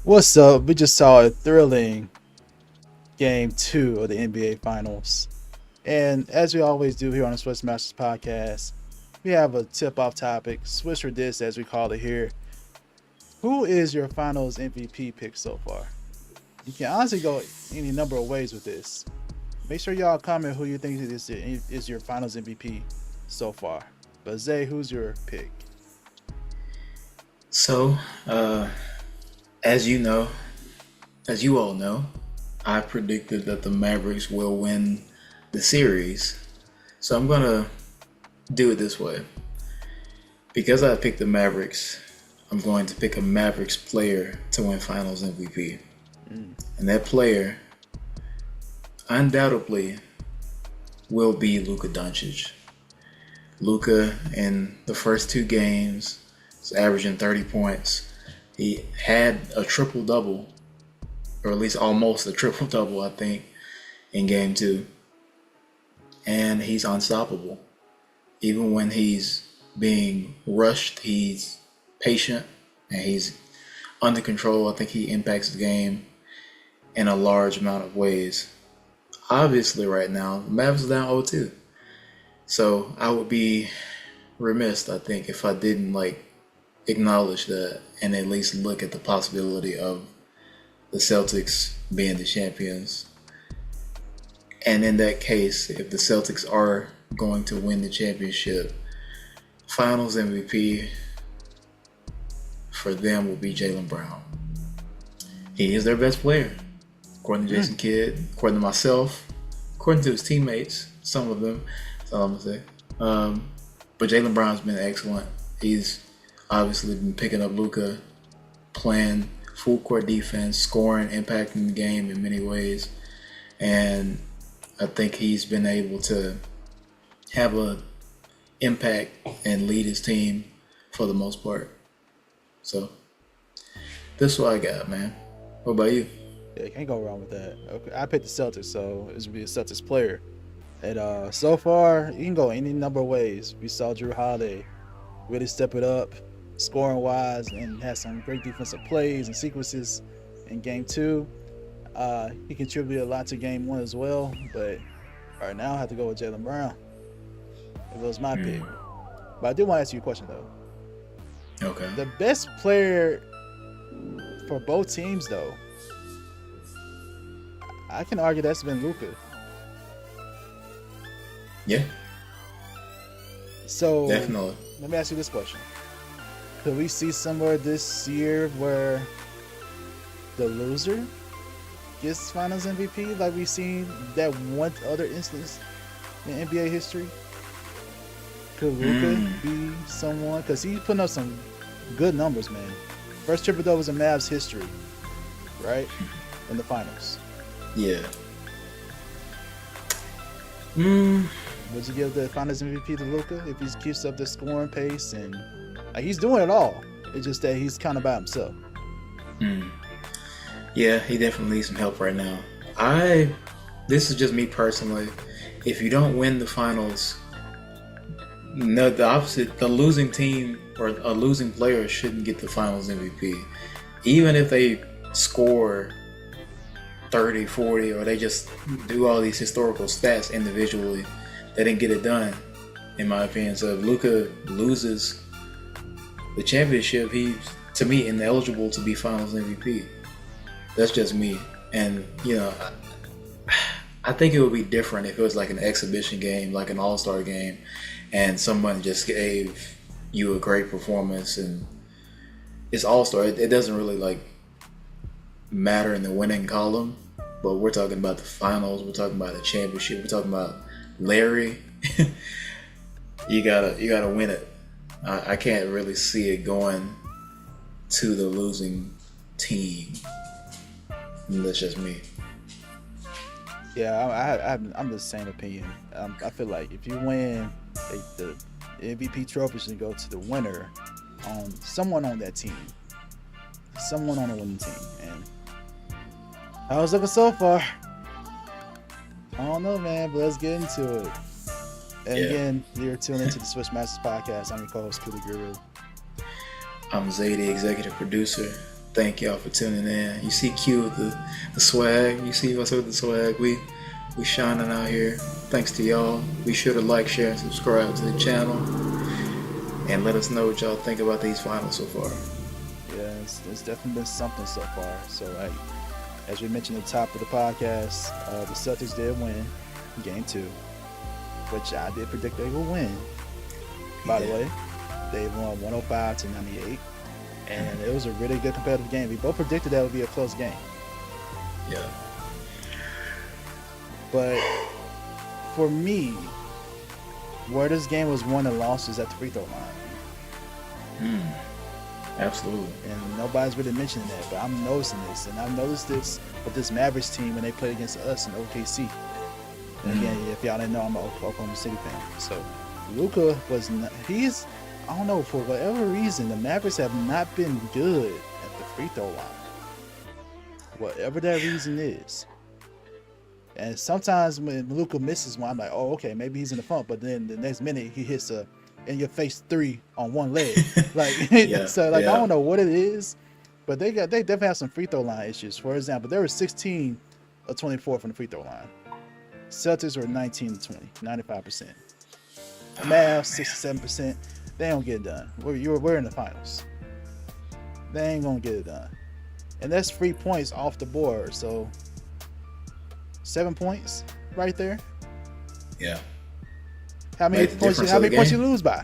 What's up? We just saw a thrilling game 2 of the NBA Finals. And as we always do here on the Swish Masters podcast, we have a tip-off topic, Swish or Diss as we call it here. Who is your Finals MVP pick so far? You can honestly go any number of ways with this. Make sure y'all comment who you think is your Finals MVP so far. But Zay, who's your pick? So, as you all know, I predicted that the Mavericks will win the series. So I'm going to do it this way. Because I picked the Mavericks, I'm going to pick a Mavericks player to win Finals MVP. And that player undoubtedly will be Luka Doncic. Luka in the first 2 games is averaging 30 points. He had a triple-double, or at least almost a triple-double, I think, in game 2. And he's unstoppable. Even when he's being rushed, he's patient and he's under control. I think he impacts the game in a large amount of ways. Obviously, right now, the Mavs are down 0-2. So I would be remiss, I think, if I didn't acknowledge that and at least look at the possibility of the Celtics being the champions. And in that case, if the Celtics are going to win the championship, Finals MVP for them will be Jaylen Brown. He is their best player, according to Jason Kidd, according to myself, according to his teammates, some of them. That's all I'm gonna say. But Jaylen Brown's been excellent. He's obviously been picking up Luka, playing full court defense, scoring, impacting the game in many ways. And I think he's been able to have an impact and lead his team for the most part. So this is what I got, man. What about you? Yeah, you can't go wrong with that. Okay, I picked the Celtics, so it's gonna be a Celtics player. And so far, you can go any number of ways. We saw Drew Holiday really step it up, scoring wise, and had some great defensive plays and sequences in game 2. He contributed a lot to game 1 as well, but right now I have to go with Jaylen Brown. It was my pick. But I do want to ask you a question though. Okay. The best player for both teams though, I can argue that's been Luka. Yeah. So definitely. Let me ask you this question. Could we see somewhere this year where the loser gets Finals MVP like we've seen that one other instance in NBA history? Could Luka be someone? Because he's putting up some good numbers, man. First triple-double was in Mavs history, right? In the finals. Yeah. Would you give the Finals MVP to Luka if he keeps up the scoring pace and he's doing it all? It's just that he's kind of by himself. Yeah, he definitely needs some help right now. This is just me personally. If you don't win the finals, no, the opposite. The losing team or a losing player shouldn't get the Finals MVP, even if they score 30, 40, or they just do all these historical stats individually. They didn't get it done, in my opinion. So if Luka loses the championship, he's, to me, ineligible to be Finals MVP. That's just me. And, I think it would be different if it was like an exhibition game, like an all-star game, and someone just gave you a great performance and it's all-star. It doesn't really matter in the winning column, but we're talking about the finals, we're talking about the championship, we're talking about Larry. you gotta win it. I can't really see it going to the losing team. And that's just me. Yeah, I'm the same opinion. I feel like if you win, the MVP trophy should go to the winner. on someone on that team, someone on a winning team. And I was looking so far. I don't know, man, but let's get into it. And again, you're tuned into the Swish Masters podcast. I'm your co-host, Killer Guru. I'm Zay, the executive producer. Thank y'all for tuning in. You see Q with the swag. You see us with the swag. We shining out here. Thanks to y'all. Be sure to like, share, and subscribe to the channel. And let us know what y'all think about these finals so far. Yeah, it's definitely been something so far. So, like, as we mentioned at the top of the podcast, the Celtics did win Game 2, which I did predict they would win. By the way, they won 105-98, and it was a really good competitive game. We both predicted that would be a close game. Yeah. But for me, where this game was won and lost is at the free throw line. Absolutely. And nobody's really mentioning that, but I'm noticing this, and I've noticed this with this Mavericks team when they played against us in OKC. And again, if y'all didn't know, I'm an Oklahoma City fan. So Luka was not, I don't know, for whatever reason, the Mavericks have not been good at the free throw line. Whatever that reason is. And sometimes when Luka misses one, I'm like, oh, okay, maybe he's in the funk. But then the next minute, he hits a in-your-face 3 on one leg. Like, so, like, I don't know what it is, but they definitely have some free throw line issues. For example, they were 16 of 24 from the free throw line. Celtics were 19 to 20, 95%. Mavs, 67%. They don't get it done. We're in the finals. They ain't gonna get it done. And that's 3 points off the board. So 7 points right there. Yeah. How many points you lose by?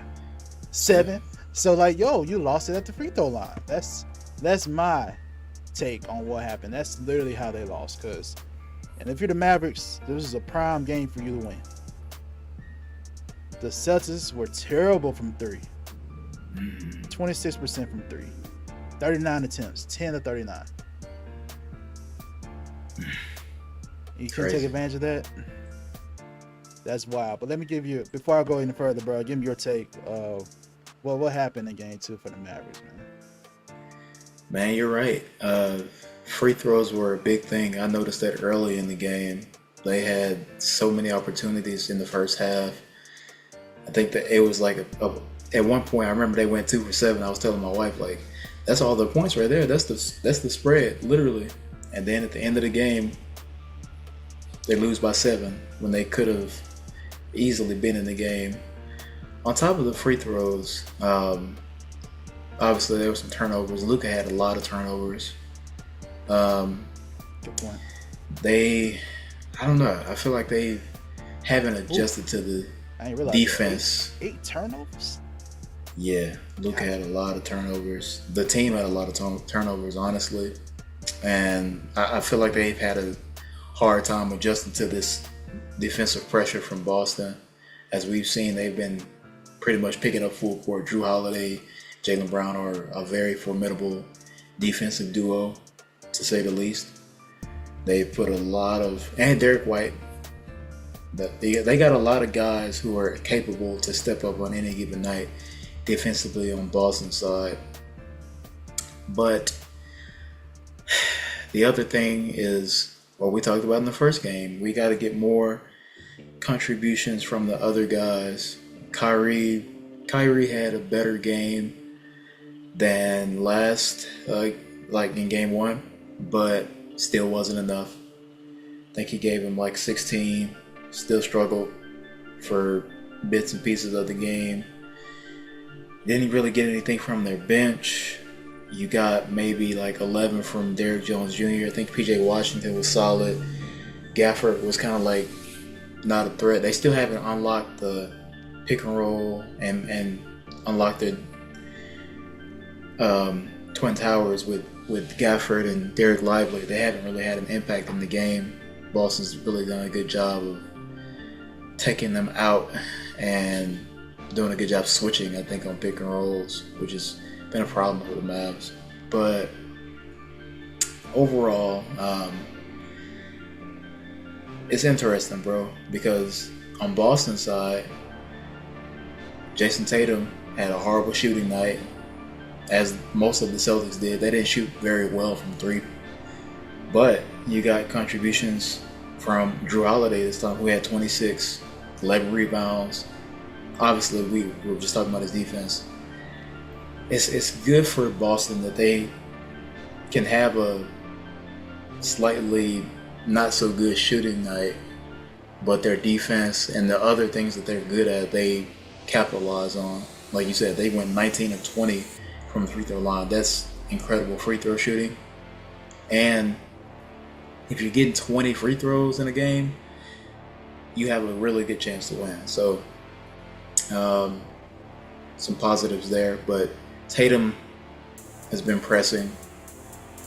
7. So like, you lost it at the free throw line. That's my take on what happened. That's literally how they lost. And if you're the Mavericks, this is a prime game for you to win. The Celtics were terrible from 3. 26% from 3. 39 attempts, 10 to 39. You can take advantage of that. That's wild. But let me give you, before I go any further, bro, give me your take of what happened in Game 2 for the Mavericks, man. Man, you're right. Free throws were a big thing. I noticed that early in the game. They had so many opportunities in the first half. I think that it was like at one point, I remember they went 2 for 7. I was telling my wife, like, that's all the points right there. That's the spread, literally. And then at the end of the game, they lose by 7 when they could have easily been in the game. On top of the free throws, obviously there were some turnovers. Luka had a lot of turnovers. Good point. I don't know. I feel like they haven't adjusted to the defense. 8 turnovers? Yeah, Luka had a lot of turnovers. The team had a lot of turnovers, honestly. And I feel like they've had a hard time adjusting to this defensive pressure from Boston. As we've seen, they've been pretty much picking up full court. Drew Holiday, Jaylen Brown are a very formidable defensive duo, to say the least. They put a lot of, and Derek White, they got a lot of guys who are capable to step up on any given night defensively on Boston's side. But the other thing is what we talked about in the first game. We got to get more contributions from the other guys. Kyrie had a better game than last, like in game 1, but still wasn't enough. I think he gave him like 16. Still struggled for bits and pieces of the game. Didn't really get anything from their bench. You got maybe like 11 from Derrick Jones Jr. I think PJ Washington was solid. Gafford was kind of like not a threat. They still haven't unlocked the pick and roll and unlocked the Twin Towers with Gafford and Derek Lively. They haven't really had an impact in the game. Boston's really done a good job of taking them out and doing a good job switching, I think, on pick and rolls, which has been a problem for the Mavs. But overall, it's interesting, bro, because on Boston's side, Jason Tatum had a horrible shooting night. as most of the Celtics did. They didn't shoot very well from three. But you got contributions from Drew Holiday this time, who had 26, 11 rebounds. Obviously, we were just talking about his defense. It's good for Boston that they can have a slightly not so good shooting night, but their defense and the other things that they're good at, they capitalize on. Like you said, they went 19 of 20 from the free throw line. That's incredible free throw shooting. And if you're getting 20 free throws in a game, you have a really good chance to win. So, some positives there. But Tatum has been pressing.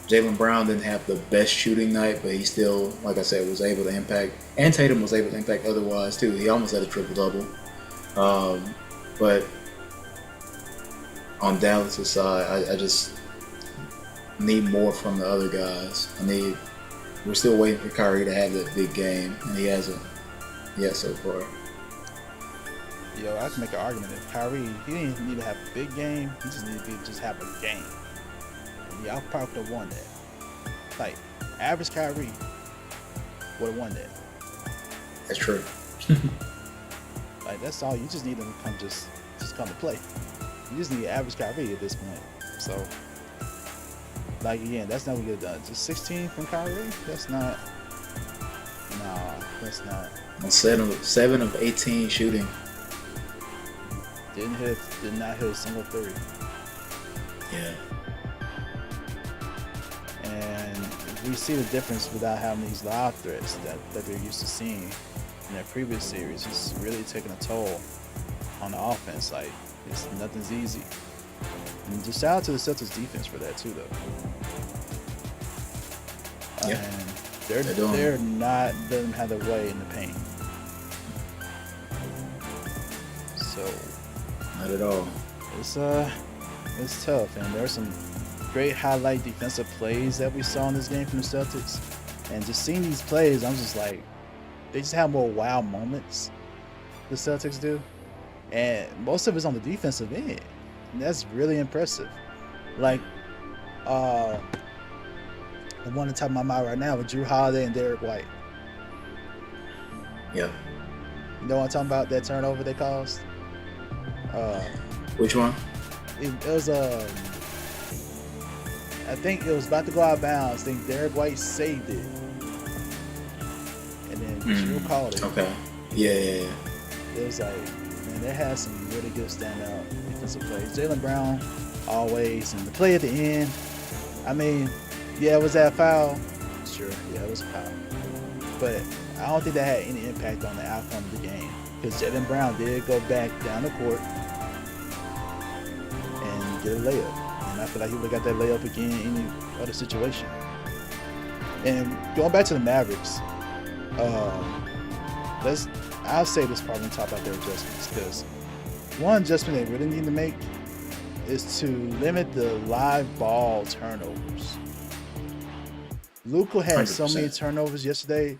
Jaylen Brown didn't have the best shooting night, but he still, like I said, was able to impact. And Tatum was able to impact otherwise, too. He almost had a triple-double. But on Dallas' side, I just need more from the other guys. We're still waiting for Kyrie to have that big game, and he hasn't yet so far. Yo, I can make an argument that Kyrie, he didn't need to have a big game. He just needed to just have a game. And yeah, I probably could have won that. Like, average Kyrie would have won that. That's true. Like, that's all. You just need him to come just come to play. You just need average Kyrie at this point. So, like, again, that's not what we could have done. Just 16 from Kyrie? That's not. Nah, that's not. On 7 of 18 shooting. Did not hit a single three. Yeah. And we see the difference without having these live threats that they're used to seeing in their previous series. It's really taking a toll on the offense. Like, nothing's easy. And just shout out to the Celtics defense for that too, though. Yeah. And they're not letting them have their way in the paint. So not at all. It's tough, and there's some great highlight defensive plays that we saw in this game from the Celtics. And just seeing these plays, I'm just like, they just have more wow moments. The Celtics do, and most of it's on the defensive end. And that's really impressive. Like, the one on top of my mind right now with Drew Holiday and Derek White. Yeah. You know what I'm talking about? That turnover they caused. Which one? It was I think it was about to go out of bounds. I think Derek White saved it, and then Drew called it. Okay. Yeah. It was like, man, they had some really good standout defensive plays. Jaylen Brown, always, and the play at the end. I mean, yeah, was that a foul? Sure, yeah, it was a foul. But I don't think that had any impact on the outcome of the game, because Jaylen Brown did go back down the court and get a layup. And I feel like he would have got that layup again in any other situation. And going back to the Mavericks, I'll say this probably on top of their adjustments, because one adjustment they really need to make is to limit the live ball turnovers. Luka had 100%. So many turnovers yesterday.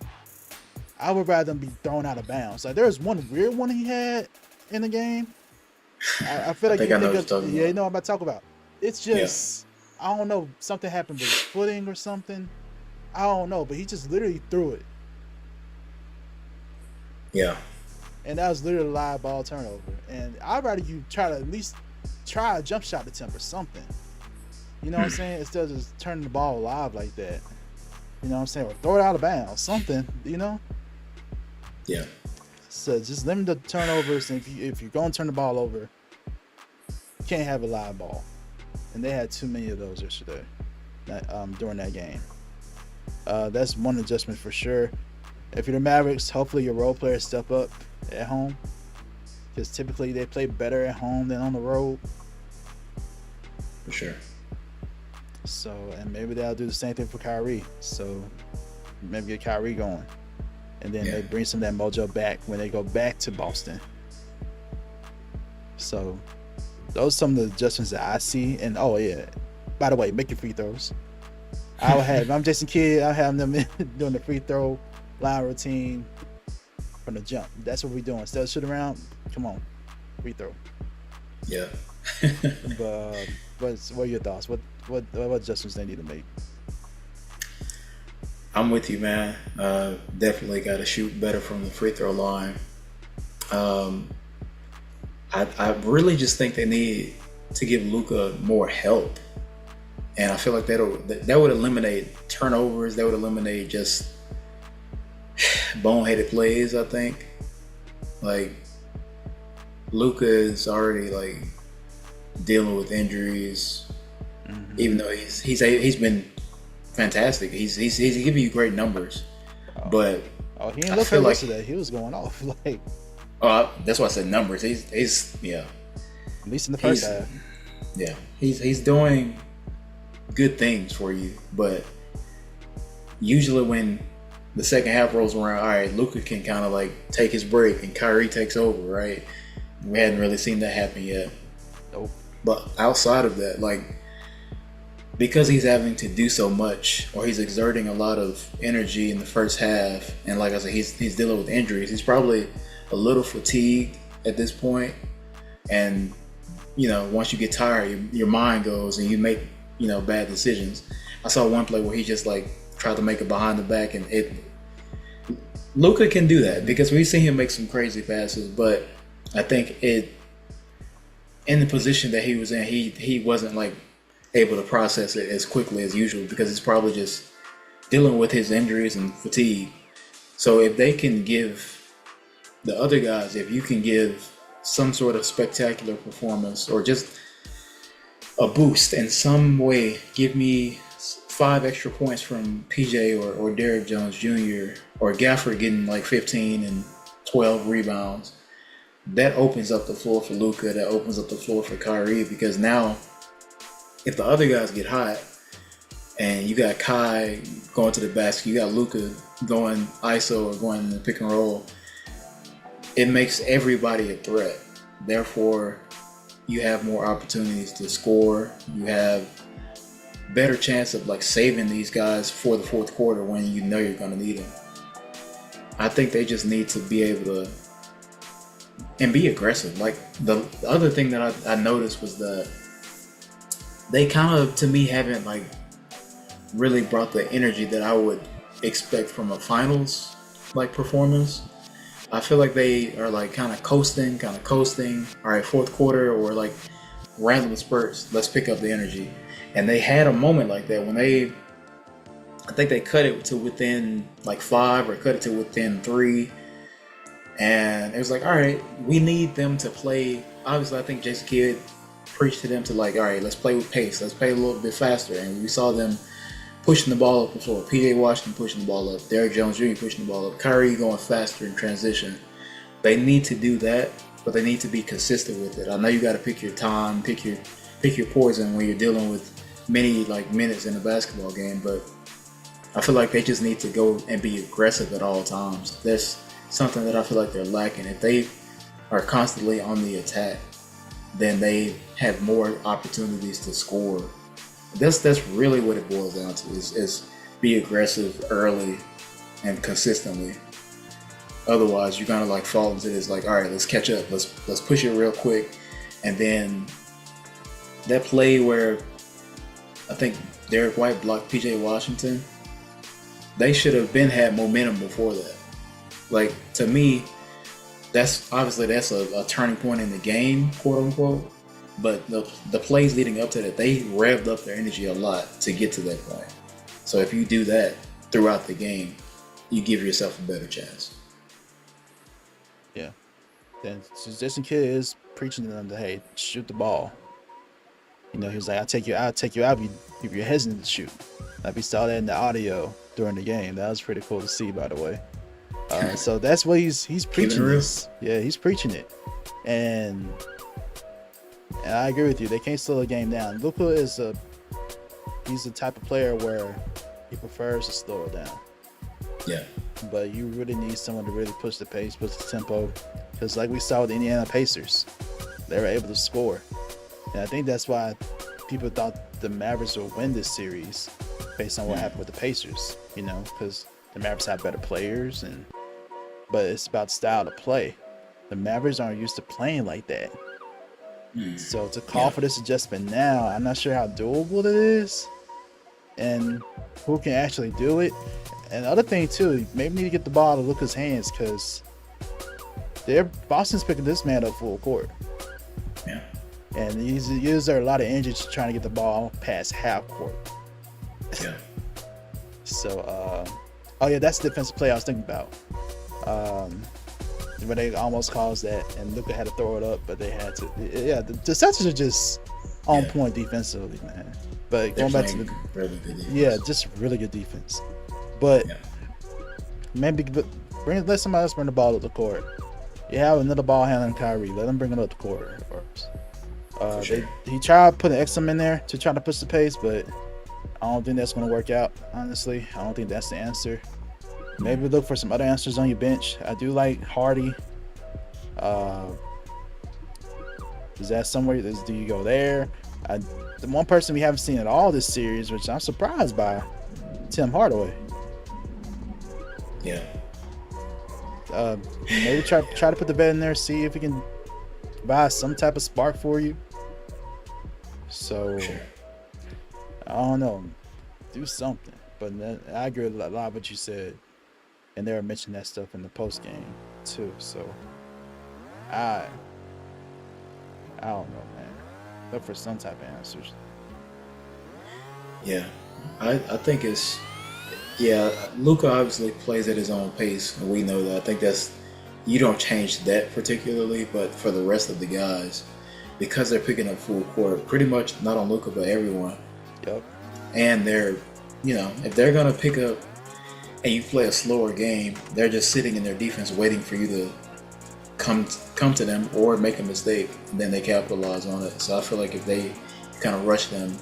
I would rather them be thrown out of bounds. Like, there was one weird one he had in the game. I feel like you know what I'm about to talk about. It's just, I don't know, something happened with his footing or something. I don't know, but he just literally threw it. Yeah. And that was literally a live ball turnover. And I'd rather you try to at least try a jump shot attempt or something. You know what I'm saying? Instead of just turning the ball live like that. You know what I'm saying? Or throw it out of bounds. Something, you know? Yeah. So just limit the turnovers. And if you're going to turn the ball over, you can't have a live ball. And they had too many of those yesterday during that game. That's one adjustment for sure. If you're the Mavericks, hopefully your role players step up at home, because typically they play better at home than on the road. For sure. So, and maybe they'll do the same thing for Kyrie. So maybe get Kyrie going, and then they bring some of that mojo back when they go back to Boston. So those are some of the adjustments that I see. And by the way, make your free throws. If I'm Jason Kidd, I'll have them doing the free throw line routine from the jump. That's what we're doing. Instead of shoot around, come on, free throw. Yeah. But what are your thoughts? What adjustments they need to make? I'm with you, man. Definitely got to shoot better from the free throw line. Um, I really just think they need to give Luka more help, and I feel like that would eliminate turnovers. That would eliminate just boneheaded plays. I think like Luka is already like dealing with injuries, even though he's been fantastic. He's giving you great numbers, but He didn't I look feel like like yesterday. He was going off like that's why I said numbers. He's yeah. at least in the first half. Yeah, he's doing good things for you, but usually when the second half rolls around, all right, Luka can kind of like take his break and Kyrie takes over, right? We hadn't really seen that happen yet. Nope. But outside of that, like because he's having to do so much, or he's exerting a lot of energy in the first half, and like I said, he's dealing with injuries. He's probably a little fatigued at this point, and once you get tired, your mind goes and you make bad decisions. I saw one play where he just like tried to make it behind the back, and Luka can do that because we've seen him make some crazy passes, but I think in the position that he was in, he wasn't like able to process it as quickly as usual because it's probably just dealing with his injuries and fatigue. So if they can give the other guys, if you can give some sort of spectacular performance or just a boost in some way, give me 5 extra points from PJ or Derrick Jones Jr. or Gafford getting like 15 and 12 rebounds, that opens up the floor for Luka, that opens up the floor for Kyrie, because now if the other guys get hot and you got Kai going to the basket, you got Luka going ISO or going in the pick and roll, it makes everybody a threat. Therefore, you have more opportunities to score. You have better chance of like saving these guys for the fourth quarter when you know you're going to need them. I think they just need to be able to and be aggressive. Like the other thing that I noticed was that they kind of, to me, haven't like really brought the energy that I would expect from a finals like performance. I feel like they are like kind of coasting. All right, fourth quarter or like random spurts. Let's pick up the energy. And they had a moment like that when I think they cut it to within like 5 or cut it to within 3. And it was like, all right, we need them to play. Obviously, I think Jason Kidd preached to them to like, all right, let's play with pace. Let's play a little bit faster. And we saw them pushing the ball up the floor. PJ Washington pushing the ball up. Derrick Jones Jr. pushing the ball up. Kyrie going faster in transition. They need to do that, but they need to be consistent with it. I know you got to pick your time, pick your poison when you're dealing with many like minutes in a basketball game, but I feel like they just need to go and be aggressive at all times. That's something that I feel like they're lacking. If they are constantly on the attack, then they have more opportunities to score. That's really what it boils down to is be aggressive early and consistently. Otherwise, you're gonna like fall into this like, all right, let's catch up, let's push it real quick, and then that play where I think Derek White blocked PJ Washington, they should have had momentum before that. Like, to me, that's a turning point in the game, quote unquote. But the plays leading up to that, they revved up their energy a lot to get to that point. So if you do that throughout the game, you give yourself a better chance. Yeah. Then Jason Kidd is preaching to them to, hey, shoot the ball. He was like, I'll take you out if you're hesitant to shoot. Like we saw that in the audio during the game. That was pretty cool to see, by the way. So that's what he's preaching this. Yeah, he's preaching it. And I agree with you. They can't slow the game down. Luka he's the type of player where he prefers to slow it down. Yeah. But you really need someone to really push the pace, push the tempo. Because like we saw with the Indiana Pacers, they were able to score. And I think that's why people thought the Mavericks would win this series based on what happened with the Pacers, because the Mavericks have better players, but it's about style to play. The Mavericks aren't used to playing like that. So to call for this adjustment now, I'm not sure how doable it is and who can actually do it. And the other thing too, maybe need to get the ball to Luka's hands because Boston's picking this man up full court. Yeah. And he's there a lot of energy trying to get the ball past half court. Yeah. So, that's the defensive play I was thinking about. Where they almost caused that, and Luka had to throw it up, but they had to. Yeah, the Celtics are just on point defensively, man. But They're going back to the really good defense. just really good defense. But maybe let somebody else bring the ball to the court. You have another ball handling Kyrie. Let him bring it up the court first. Sure. He tried putting Exum in there to try to push the pace, but I don't think that's going to work out, honestly. I don't think that's the answer. Maybe look for some other answers on your bench. I do like Hardy. Is that somewhere? Do you go there? The one person we haven't seen at all this series, which I'm surprised by, Tim Hardaway. Yeah. Maybe try to put the vet in there, see if he can provide some type of spark for you. So, I don't know. Do something. But I agree with a lot of what you said. And they were mentioning that stuff in the post game too. So, I don't know, man. Look for some type of answers. Yeah. I think it's... Yeah, Luka obviously plays at his own pace, and we know that. I think you don't change that particularly, but for the rest of the guys, because they're picking up full court, pretty much not on Luka, but everyone. Yep. And they're, if they're gonna pick up and you play a slower game, they're just sitting in their defense waiting for you to come to them or make a mistake, and then they capitalize on it. So I feel like if they kind of rush them,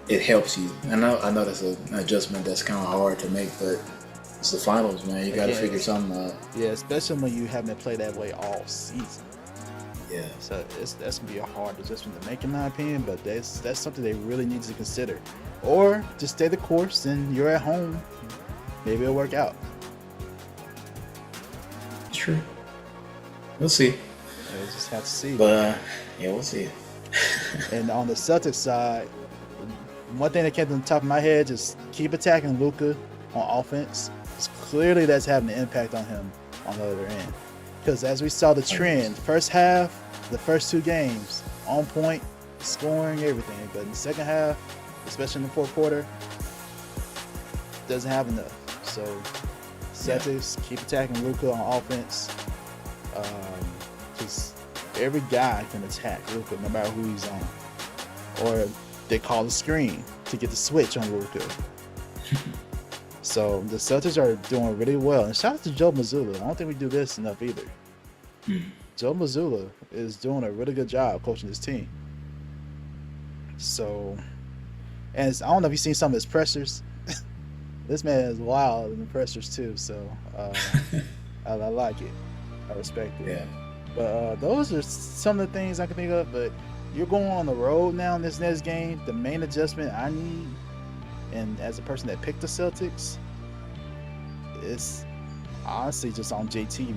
it helps you. I know that's an adjustment that's kind of hard to make, but it's the finals, man. You got to figure something out. Yeah, especially when you haven't played that way all season. Yeah. So that's gonna be a hard adjustment to make, in my opinion. But that's something they really need to consider, or just stay the course and you're at home. Maybe it'll work out. True. We'll see. We'll just have to see. But we'll see. And on the Celtics side, one thing that came to the top of my head is keep attacking Luka on offense. Because clearly that's having an impact on him on the other end. Because as we saw the trend, first half, the first two games, on point, scoring, everything. But in the second half, especially in the fourth quarter, doesn't have enough. So Celtics keep attacking Luka on offense. Because every guy can attack Luka no matter who he's on. Or they call a screen to get the switch on Luka. So the Celtics are doing really well. And shout out to Joe Mazzulla. I don't think we do this enough either. Joe Mazzulla is doing a really good job coaching this team. So, and I don't know if you've seen some of his pressers. This man is wild in the pressers too. So I like it. I respect it. Yeah. But those are some of the things I can think of. But you're going on the road now in this next game. The main adjustment I need, and as a person that picked the Celtics, it's honestly just on JT,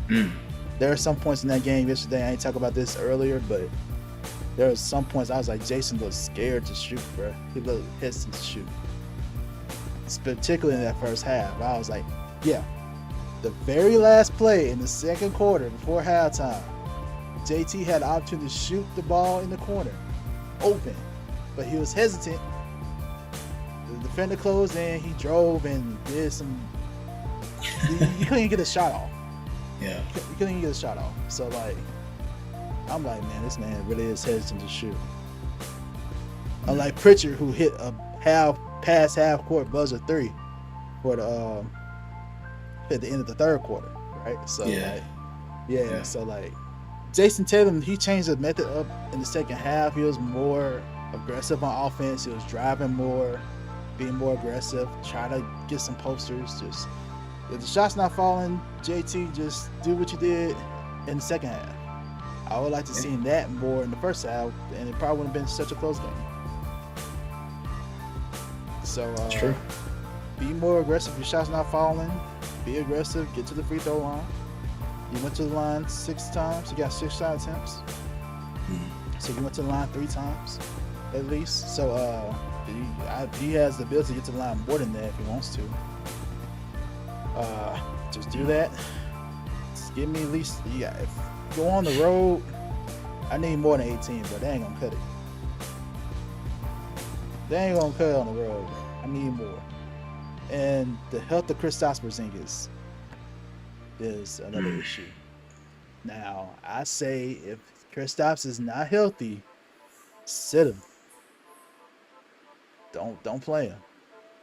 man. There are some points in that game yesterday. I ain't talk about this earlier, but there are some points I was like, Jason looked scared to shoot, bro. He looked hesitant to shoot. It's particularly in that first half. I was like, yeah. The very last play in the second quarter before halftime, JT had the opportunity to shoot the ball in the corner, open, but he was hesitant. The defender closed in, he drove and did some. He couldn't get a shot off. Yeah. He couldn't even get a shot off. So like, I'm like, man, this man really is hesitant to shoot. Unlike Pritchard, who hit a half court buzzer three for the at the end of the third quarter, right? So so like Jason Tatum, he changed the method up in the second half. He was more aggressive on offense. He was driving more, being more aggressive, trying to get some posters. Just if the shot's not falling, JT, just do what you did in the second half. I would like to see that more in the first half, and it probably wouldn't have been such a close game. So True. Be more aggressive if your shot's not falling. Be aggressive. Get to the free throw line. You went to the line 6 times. You got 6 shot attempts. So you went to the line 3 times, at least. So he has the ability to get to the line more than that if he wants to. Just do that. Just give me at least. Yeah, if you go on the road, I need more than 18, but they ain't gonna cut it. They ain't gonna cut it on the road. I need more. And the health of Kristaps Porzingis is another issue. Now, I say if Kristaps is not healthy, sit him. Don't play him.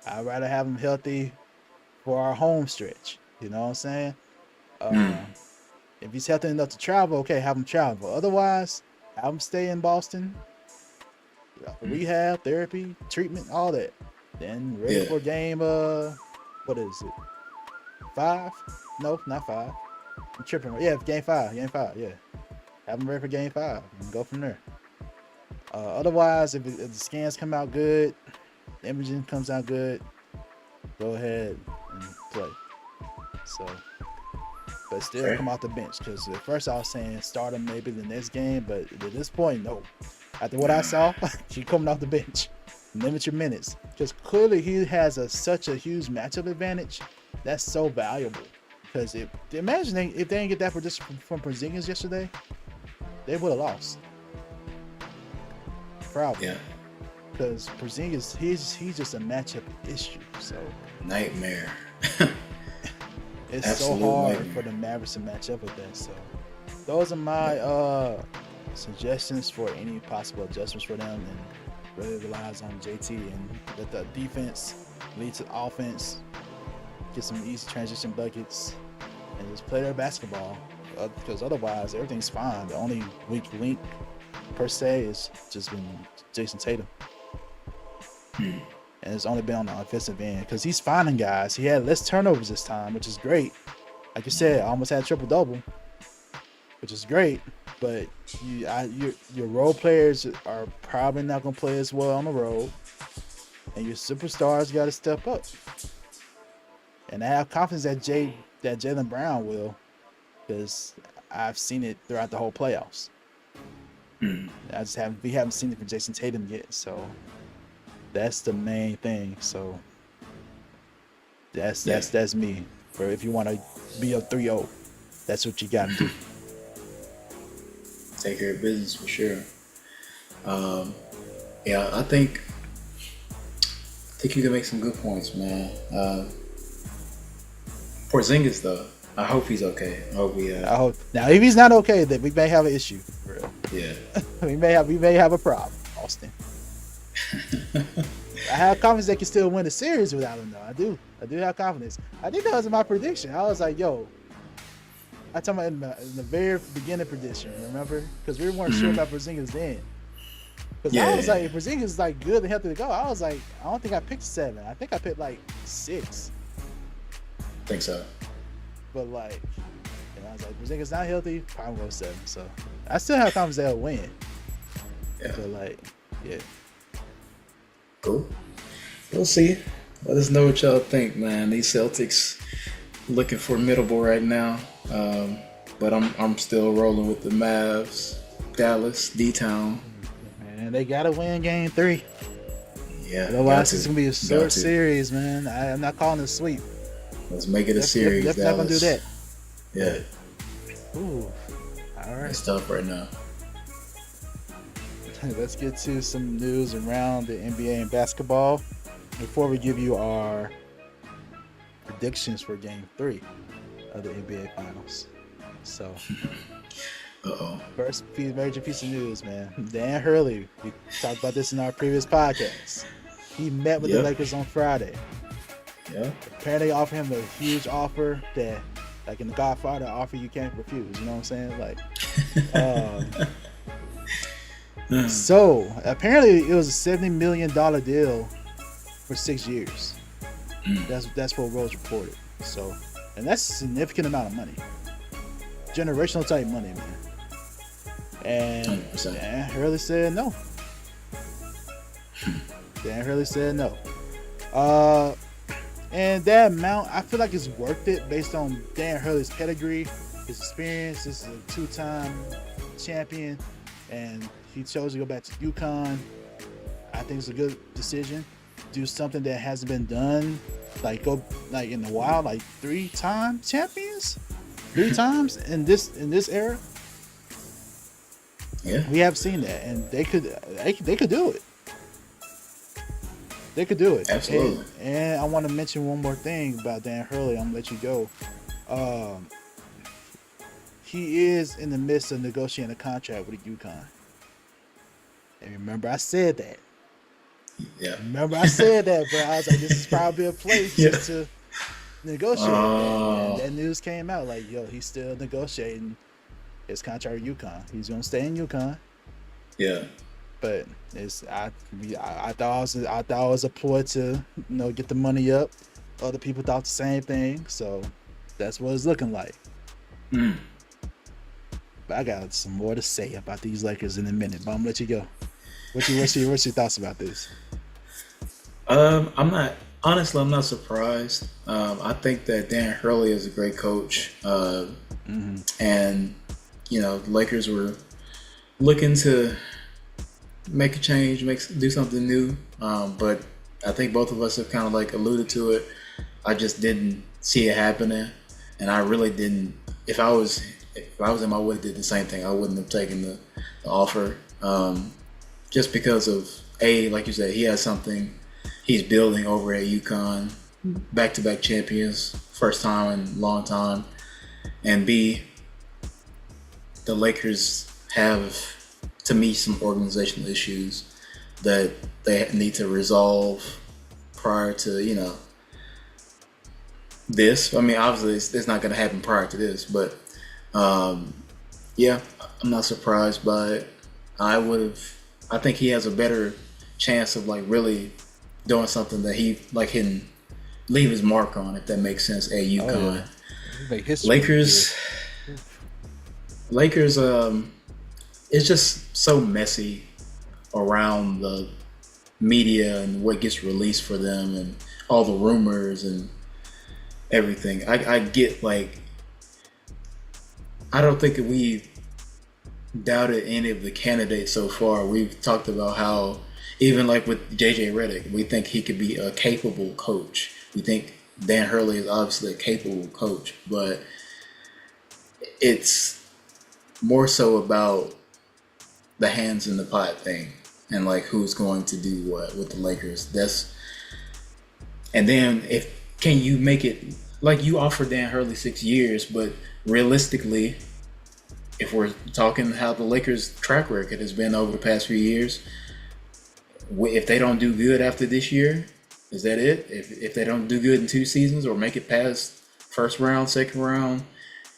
I'd rather have him healthy for our home stretch. You know what I'm saying? If he's healthy enough to travel, okay, have him travel. Otherwise, have him stay in Boston. Rehab, therapy, treatment, all that. Then ready for game, what is it? 5? No, not 5. I'm tripping. Yeah, game 5, yeah. Have him ready for game 5 and go from there. Otherwise, if the scans come out good, the imaging comes out good, go ahead and play. So, but still come off the bench, because at first I was saying start him maybe the next game, but at this point, no. After what I saw, you coming off the bench. Limit your minutes, because clearly he has such a huge matchup advantage. That's so valuable. Because imagine if they didn't get that from Porzingis yesterday, they would have lost. Probably. Yeah. Because Porzingis, he's just a matchup issue. So nightmare. It's absolute so hard for the Mavericks to match up with that. So those are my suggestions for any possible adjustments for them, and really relies on JT and let the defense lead to offense, get some easy transition buckets, and just play their basketball. Because otherwise, everything's fine. The only weak link per se is just been Jason Tatum. And it's only been on the offensive end because he's finding guys. He had less turnovers this time, which is great. Like you said, almost had a triple-double, which is great. But your role players are probably not going to play as well on the road. And your superstars got to step up. And I have confidence that Jaylen Brown will, because I've seen it throughout the whole playoffs. We haven't seen it from Jason Tatum yet, so that's the main thing. So that's me. For if you want to be a 3-0, that's what you got to do. Take care of business for sure. I think you can make some good points, man. Porzingis, though, I hope he's okay. I hope now if he's not okay, then we may have an issue. For real. Yeah. we may have a problem, Austin. I have confidence they can still win the series without him, though. I do have confidence. I think that was my prediction. I was like, yo, I told in the very beginning prediction, remember? Because we weren't sure about Porzingis then. Because I was like, if Porzingis is like good and healthy to go, I was like, I don't think I picked 7. I think I picked like 6. I think so. But like, I was like, Porzingis not healthy, probably go 7. So I still have confidence they'll win. Yeah. But like, yeah. Cool. We'll see. Let us know what y'all think, man. These Celtics looking formidable right now. But I'm still rolling with the Mavs. Dallas, D-Town. Man, they gotta win game 3. Yeah. Otherwise, it's gonna be a short series, man. I'm not calling it a sweep. Let's make it a series. Definitely not gonna do that. Yeah. Ooh. All right. It's tough right now. Let's get to some news around the NBA and basketball before we give you our predictions for Game 3 of the NBA Finals. So, first major piece of news, man. Dan Hurley, we talked about this in our previous podcast. He met with the Lakers on Friday. Yeah. Apparently, they offered him a huge offer that, like in The Godfather, offer you can't refuse. You know what I'm saying? Like, so apparently it was a $70 million deal for 6 years. That's what Rose reported. So, and that's a significant amount of money, generational type money, man. And 100%. Dan Hurley said no. Dan Hurley said no. And that amount, I feel like it's worth it based on Dan Hurley's pedigree his experience. This is a 2-time champion, and he chose to go back to UConn. I think it's a good decision. Do something that hasn't been done, like go like in the wild, like 3-time champions, 3 times in this era. Yeah, we have seen that, and they could do it. They could do it. absolutely. And I want to mention one more thing about Dan Hurley. I'm gonna let you go. He is in the midst of negotiating a contract with UConn. And remember, I said that. Yeah. Remember, I said that, bro. I was like, this is probably a place just to negotiate. And that news came out like, yo, he's still negotiating his contract with UConn. He's gonna stay in UConn. Yeah. But I thought it was a ploy to get the money up. Other people thought the same thing, so that's what it's looking like. But I got some more to say about these Lakers in a minute. But I'm gonna let you go. What's your thoughts about this? I'm not surprised. I think that Dan Hurley is a great coach, and the Lakers were looking to make a change, do something new. But I think both of us have kind of like alluded to it. I just didn't see it happening, and I really didn't. If I was him, I would have did the same thing. I wouldn't have taken the offer, just because of like you said, he has something he's building over at UConn, back-to-back champions, first time in a long time, and B, the Lakers have, to me, some organizational issues that they need to resolve prior to this. I mean, obviously, it's not going to happen prior to this, but yeah, I'm not surprised by it. I think he has a better chance of like really doing something that he like can leave his mark on, if that makes sense, at UConn. Lakers, it's just so messy around the media and what gets released for them and all the rumors and everything. I get like, I don't think we doubted any of the candidates so far. We've talked about how even like with JJ Redick, we think he could be a capable coach. We think Dan Hurley is obviously a capable coach, but it's more so about the hands in the pot thing and like who's going to do what with the Lakers. And then can you make it like you offer Dan Hurley 6 years, but realistically, if we're talking how the Lakers' track record has been over the past few years, if they don't do good after this year, is that it? If they don't do good in 2 seasons or make it past first round, second round,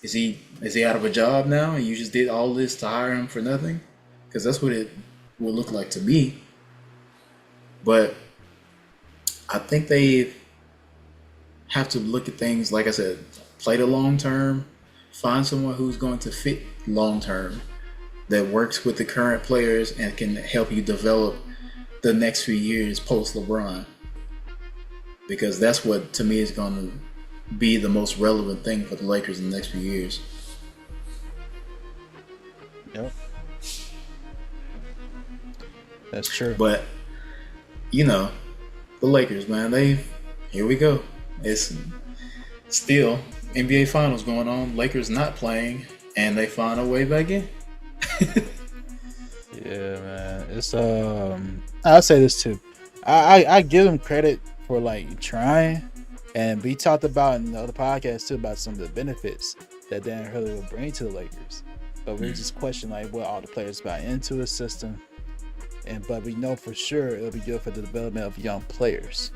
is he out of a job now and you just did all this to hire him for nothing? Because that's what it will look like to me. But I think they have to look at things, like I said, play the long term, find someone who's going to fit long term, that works with the current players and can help you develop the next few years post LeBron. Because that's what, to me, is going to be the most relevant thing for the Lakers in the next few years. Yep. That's true. But, the Lakers, man, here we go. It's still NBA Finals going on. Lakers not playing, and they find a way back in. Yeah, man. It's I'll say this too. I give them credit for like trying, and we talked about in the other podcast too about some of the benefits that Dan Hurley will bring to the Lakers. But we just question like what all the players buy into his system, but we know for sure it'll be good for the development of young players.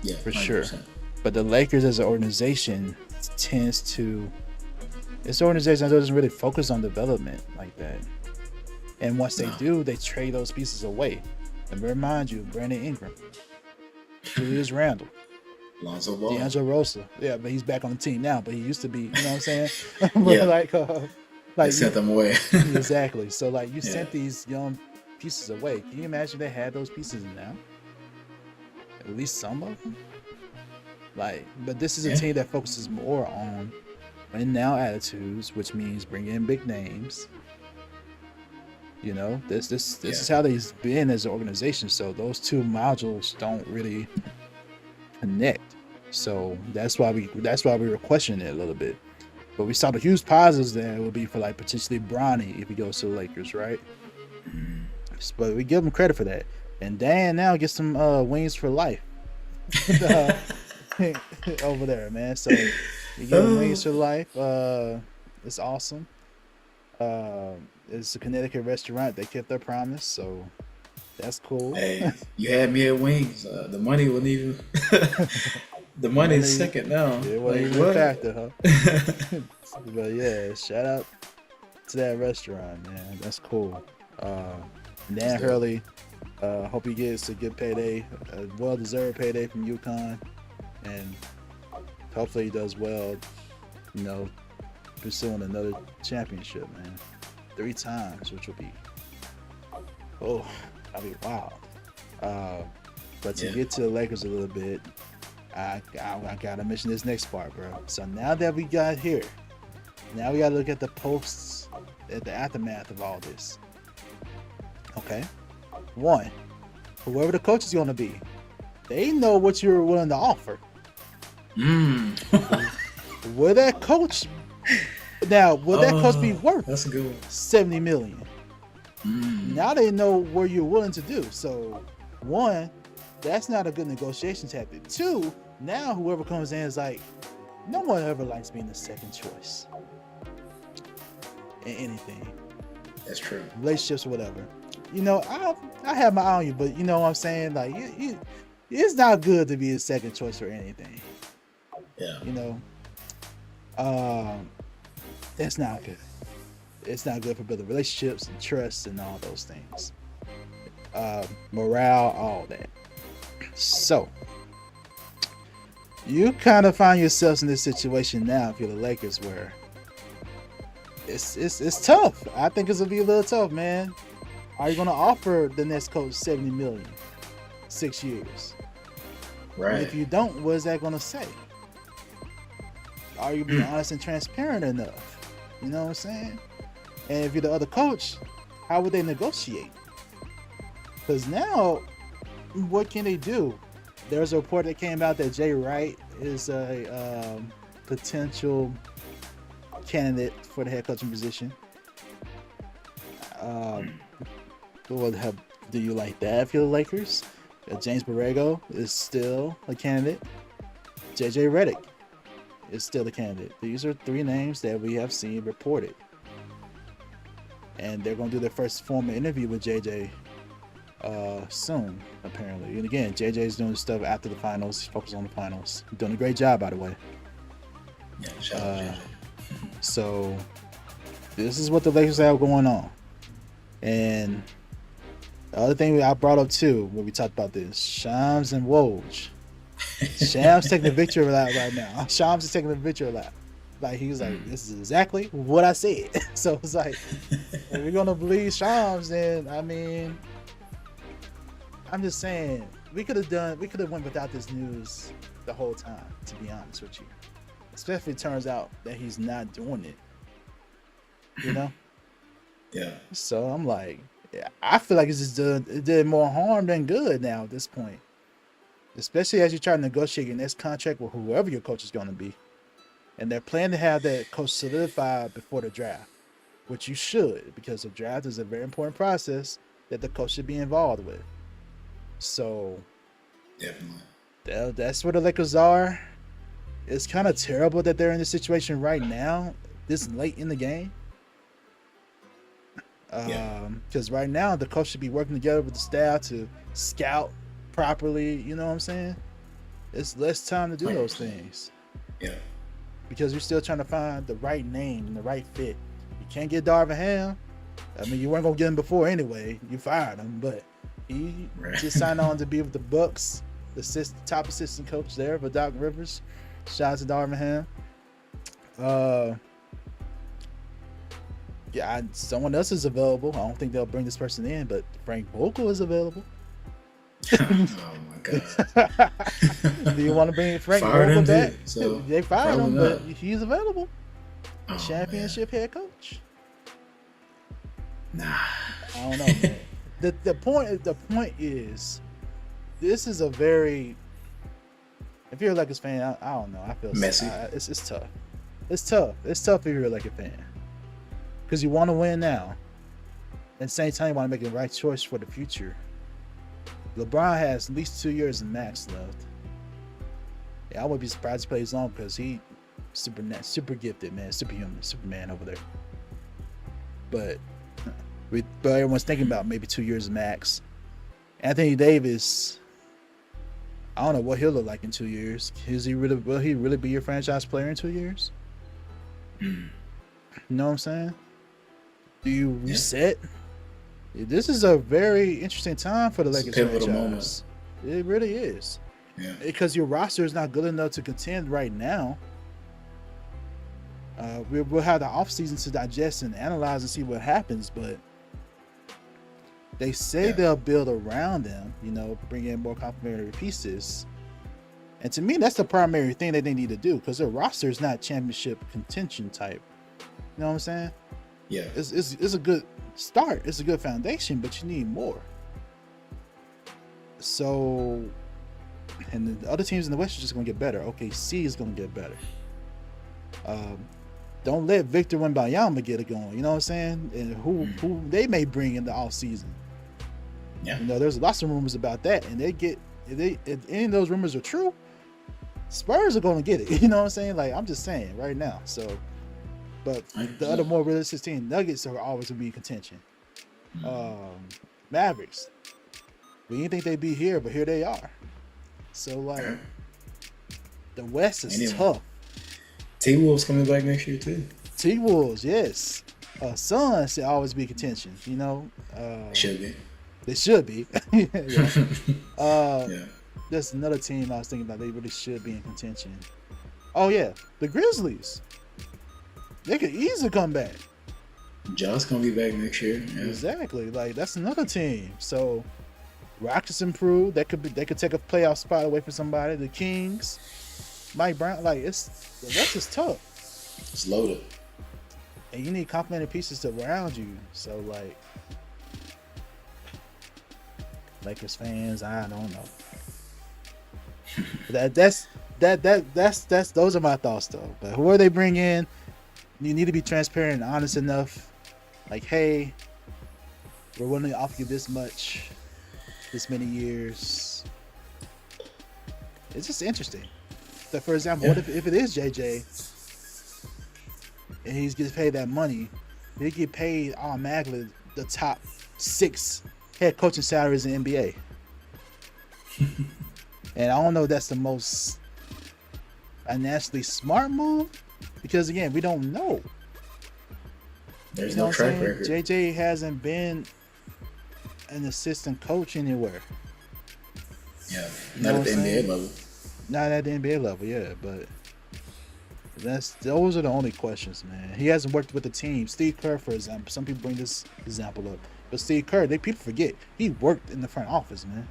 Yeah, for 100%. sure. But the Lakers as an organization it's an organization that doesn't really focus on development like that. And once they do, they trade those pieces away. And remind you, Brandon Ingram, Julius Randle, Lonzo Ball, D'Angelo Rosa. Yeah, but he's back on the team now. But he used to be, you know what I'm saying? But yeah. like they sent them away. Exactly. So like you sent these young pieces away. Can you imagine they had those pieces now? At least some of them. Like, but this is a team that focuses more on win now attitudes, which means bring in big names. You know, this is how they've been as an organization. So those two modules don't really connect. So that's why we were questioning it a little bit. But we saw the huge positives there would be for like potentially Bronny if he goes to the Lakers, right? But we give him credit for that. And Dan now gets some wings for life over there, man. So you give him wings for life. It's awesome. It's a Connecticut restaurant. They kept their promise, so that's cool. Hey, you had me at wings. The money wouldn't even. The money's second now. It wasn't even a factor, huh? But yeah, shout out to that restaurant, man. That's cool. Dan Hurley, hope he gets a good payday, a well-deserved payday from UConn, and hopefully he does well, you know, pursuing another championship, man. 3 times, which will be, that'll be wild. But to get to the Lakers a little bit, I gotta mention this next part, bro. So now that we got here, now we gotta look at the posts, at the aftermath of all this. Okay, 1, whoever the coach is gonna be, they know what you're willing to offer. Will that coach be worth? That's a good one. $70 million. Now they know where you're willing to do. So 1, that's not a good negotiation tactic. 2, now whoever comes in is like, no one ever likes being the second choice in anything. That's true. Relationships or whatever. You know, I have my eye on you, but you know what I'm saying? Like, it's not good to be a second choice for anything. Yeah. You know, that's not good. It's not good for building relationships and trust and all those things. Morale, all that. So, you kind of find yourselves in this situation now if you're the Lakers, where it's tough. I think it's gonna be a little tough, man. Are you gonna offer the next coach $70 million, 6 years? Right. And if you don't, what is that gonna say? Are you being honest and transparent enough? You know what I'm saying? And if you're the other coach, how would they negotiate? Because now, what can they do? There's a report that came out that Jay Wright is a potential candidate for the head coaching position. Do you like that if you're the Lakers? James Borrego is still a candidate. JJ Redick is still a candidate. These are 3 names that we have seen reported. And they're going to do their first formal interview with JJ soon, apparently. And again, JJ is doing stuff after the finals. He's focused on the finals. He's doing a great job, by the way. Yeah, shout out JJ. So, this is what the Lakers have going on. And the other thing I brought up too, when we talked about this, Shams and Woj. Shams taking the victory lap right now. Shams is taking the victory lap. Like, he was like, this is exactly what I said. So it's like, if we're gonna believe Shams, then I mean, I'm just saying, we could have went without this news the whole time, to be honest with you. Especially if it turns out that he's not doing it. You know? Yeah. So I'm like, yeah, I feel like it did more harm than good now at this point. Especially as you try to negotiate your next contract with whoever your coach is going to be. And they're planning to have that coach solidified before the draft, which you should, because the draft is a very important process that the coach should be involved with. So, definitely, that's where the Lakers are. It's kind of terrible that they're in this situation right now, this late in the game. Because right now the coach should be working together with the staff to scout properly. You know what I'm saying? It's less time to do 100%. Those things. Yeah. Because you're still trying to find the right name and the right fit. You can't get Darvin Ham. I mean, you weren't gonna get him before anyway. You fired him, but he just signed on to be with the Bucks, the top assistant coach there for Doc Rivers. Shout out to Darvin Ham. Yeah, someone else is available. I don't think they'll bring this person in, but Frank Vogel is available. Oh my God! Do you want to bring Frank Vogel back? So they fired him, but he's available. championship head coach? Nah. I don't know, man. the point is, this is a very, if you're a Lakers fan, I don't know. I feel messy. It's tough. It's tough. It's tough if you're a Lakers fan because you want to win now. At the same time, you want to make the right choice for the future. LeBron has at least 2 years in max left. Yeah, I wouldn't be surprised he plays long because he super gifted, man, superhuman, Superman over there. But everyone's thinking about maybe 2 years max. Anthony Davis, I don't know what he'll look like in 2 years. Will he really be your franchise player in 2 years? You know what I'm saying? Do you reset? This is a very interesting time for the Lakers franchise. Moment. It really is. Yeah. Because your roster is not good enough to contend right now. We'll have the offseason to digest and analyze and see what happens, but they say they'll build around them, bring in more complementary pieces. And to me, that's the primary thing that they need to do because their roster is not championship contention type. You know what I'm saying? Yeah. It's a good start. It's a good foundation, but you need more. So, and the other teams in the West are just going to get better. OKC is going to get better. Don't let Victor Wembanyama get it going. You know what I'm saying? And who they may bring in the off season. Yeah. There's lots of rumors about that, and if any of those rumors are true, Spurs are going to get it. You know what I'm saying? Like, I'm just saying right now. So, but the other more realistic team, Nuggets are always going to be in contention. Mavericks, we didn't think they'd be here, but here they are. So, like, the West is tough. T-Wolves coming back next year too. T-Wolves, yes. Suns should always be contention. Should be. They should be. Yeah. There's another team I was thinking about. They really should be in contention. Oh yeah, the Grizzlies. They could easily come back. Josh gonna be back next year. Yeah. Exactly. Like, that's another team. So Rockets improved. They could take a playoff spot away from somebody. The Kings, Mike Brown. Like, the West is tough. It's loaded. And you need complementary pieces to surround you. So, like, Lakers fans, I don't know. That's those are my thoughts though. But whoever they bring in, you need to be transparent and honest enough. Like, hey, we're willing to offer you this much, this many years. It's just interesting. So, for example, what if it is JJ and he gets paid that money? He get paid automatically the top 6 head coaching salaries in the NBA. And I don't know if that's the most financially smart move because, again, we don't know. There's no track record. JJ hasn't been an assistant coach anywhere. Yeah, not at the NBA level. Not at the NBA level, yeah, but those are the only questions, man. He hasn't worked with the team. Steve Kerr, for example. Some people bring this example up, but Steve Kerr, people forget he worked in the front office, man.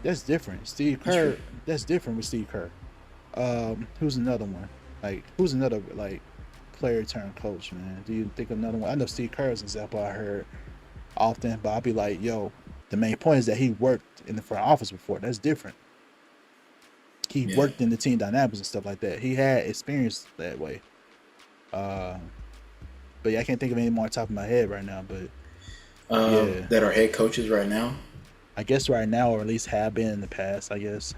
That's different. Steve Kerr. That's different with Steve Kerr. Who's another one? Like, who's another player turned coach, man? Do you think of another one? I know Steve Kerr's an example I heard often, but I'll be like, yo, the main point is that he worked in the front office before. That's different. He worked in the team dynamics and stuff like that. He had experience that way. But yeah, I can't think of any more on top of my head right now. But that are head coaches right now. I guess right now, or at least have been in the past. I guess.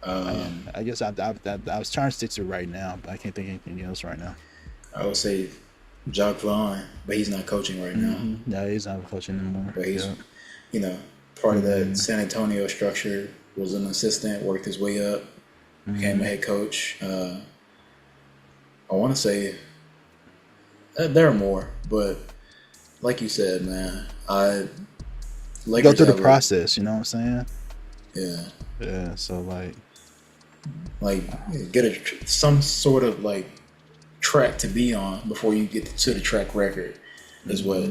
I guess I was trying to stick to right now, but I can't think of anything else right now. I would say Jacques Vaughn, but he's not coaching right now. No, he's not coaching anymore. But he's, part of that San Antonio structure. Was an assistant, worked his way up, became a head coach. I want to say there are more, but like you said, man, go through the process. You know what I'm saying? Yeah. Yeah. So get some sort of track to be on before you get to the track record is what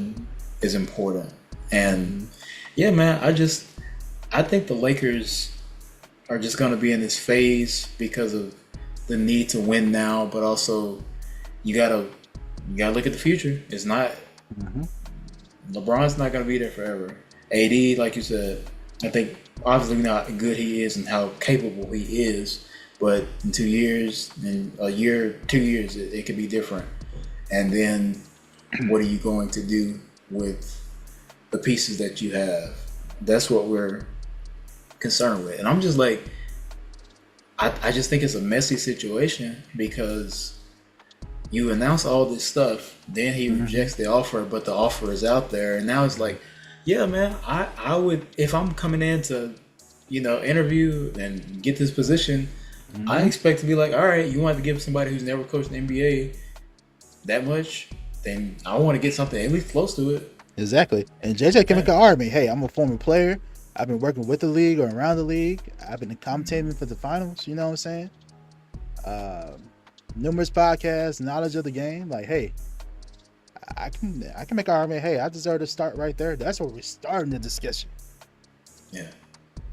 is important. And yeah, man, I think the Lakers are just going to be in this phase because of the need to win now, but also you gotta look at the future. It's not LeBron's not gonna be there forever. AD, like you said, I think obviously not how good he is and how capable he is, but in 2 years, in a year, 2 years, it could be different. And then, what are you going to do with the pieces that you have? That's what we're concerned with. And I'm just like, I just think it's a messy situation because you announce all this stuff, then he rejects the offer, but the offer is out there, and now it's like, yeah, man, I would, if I'm coming in to, interview and get this position, I expect to be like, all right, you want to give somebody who's never coached the NBA that much, then I want to get something at least close to it. Exactly. And JJ can make an argument. Hey, I'm a former player. I've been working with the league or around the league. I've been commentating for the finals. You know what I'm saying? Numerous podcasts, knowledge of the game. Like, hey, I can make an argument. Hey, I deserve to start right there. That's where we're starting the discussion. Yeah.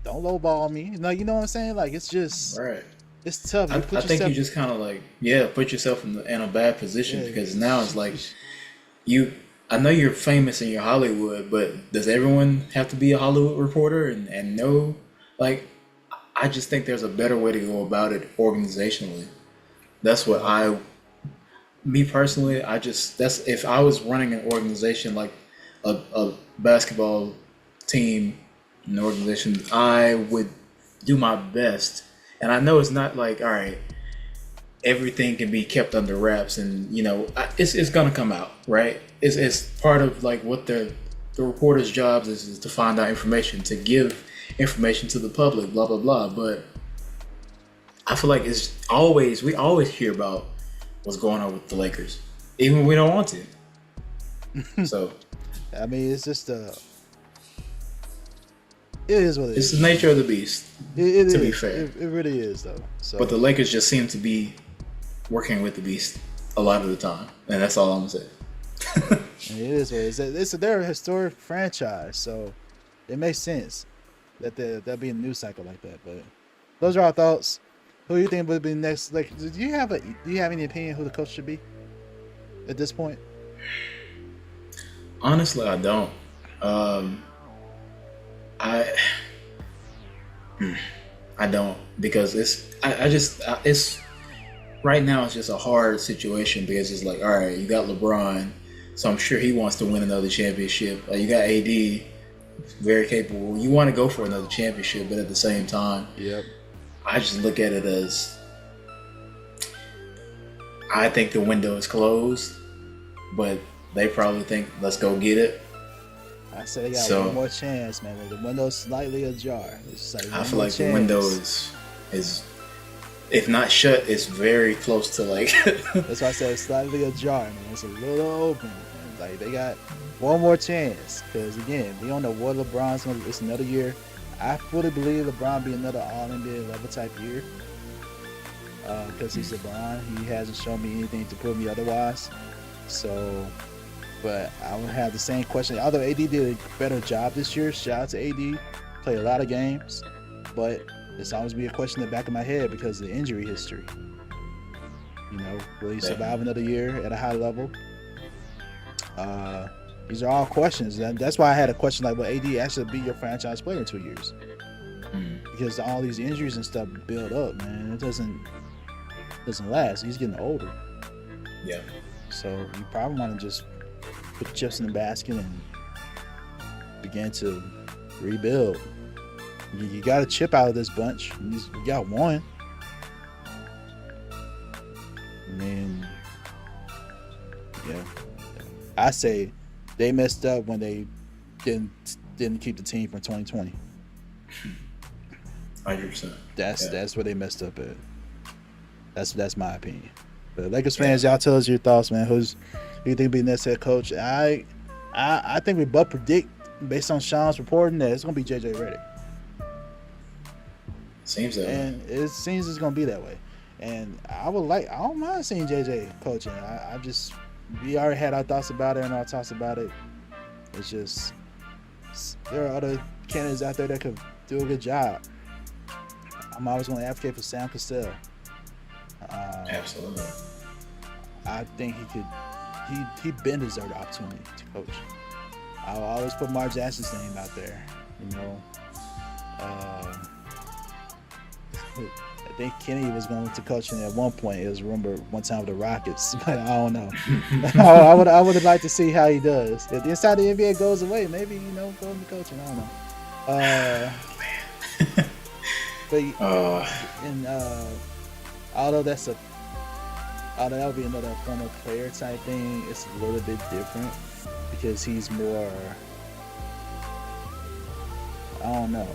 Don't lowball me. You know what I'm saying? Like, it's just right. It's tough. I think you just kind of like, put yourself in a bad position because now it's like I know you're famous in your Hollywood, but does everyone have to be a Hollywood reporter and know? Like, I just think there's a better way to go about it organizationally. That's what me personally, that's if I was running an organization like a basketball team, an organization, I would do my best. And I know it's not like, all right, everything can be kept under wraps, and it's gonna come out, right? It's part of like what the reporter's jobs is to find out information, to give information to the public, blah blah blah. But I feel like we always hear about what's going on with the Lakers, even when we don't want to. So, I mean, it's just it is what it is. It's the nature of the beast. To be fair, it really is though. So. But the Lakers just seem to be working with the beast a lot of the time, and that's all I'm gonna say. It is what it is. They're a historic franchise, so it makes sense that there'll be a news cycle like that. But those are our thoughts. Who do you think would be next? Like, do you have any opinion who the coach should be at this point? Honestly, I don't. I don't, because it's right now it's just a hard situation because it's like, all right, you got LeBron, so I'm sure he wants to win another championship. You got AD, very capable. You want to go for another championship, but at the same time, I just look at it as I think the window is closed, but they probably think, let's go get it. I said they got one more chance, man. The window's slightly ajar. It's like I feel like the window is if not shut, it's very close to like. That's why I said it's slightly ajar, man. It's a little open. Man. Like they got one more chance, because again, we don't know what LeBron's gonna. It's another year. I fully believe LeBron be another All-NBA level type year. Because he's LeBron, he hasn't shown me anything to prove me otherwise. So. But I would have the same question. Although AD did a better job this year, shout out to AD, played a lot of games. But it's always be a question in the back of my head because of the injury history. Will he survive another year at a high level? These are all questions. And that's why I had a question like, will AD actually be your franchise player in 2 years? Because all these injuries and stuff build up, man. It doesn't last. He's getting older. Yeah. So you probably want to just put chips in the basket and begin to rebuild. You got a chip out of this bunch. You got one. I mean, I say they messed up when they didn't keep the team from 2020. 100%. That's where they messed up at. That's my opinion. But Lakers fans, y'all tell us your thoughts, man. Who you think be next head coach? I think we both predict based on Sean's reporting that it's gonna be JJ Redick. Seems that way. And it seems it's gonna be that way. And I don't mind seeing JJ coaching. We already had our thoughts about it and our thoughts about it. It's just there are other candidates out there that could do a good job. I'm always gonna advocate for Sam Cassell. Absolutely. I think he could. He been deserved the opportunity to coach. I'll always put Mark Jackson's name out there. You know, I think Kenny was going to coaching at one point. It was rumored one time with the Rockets, but I don't know. I would have liked to see how he does. If the inside the NBA goes away, maybe go into coaching. I don't know. But and although that would be another former player type thing, it's a little bit different because he's more. I don't know.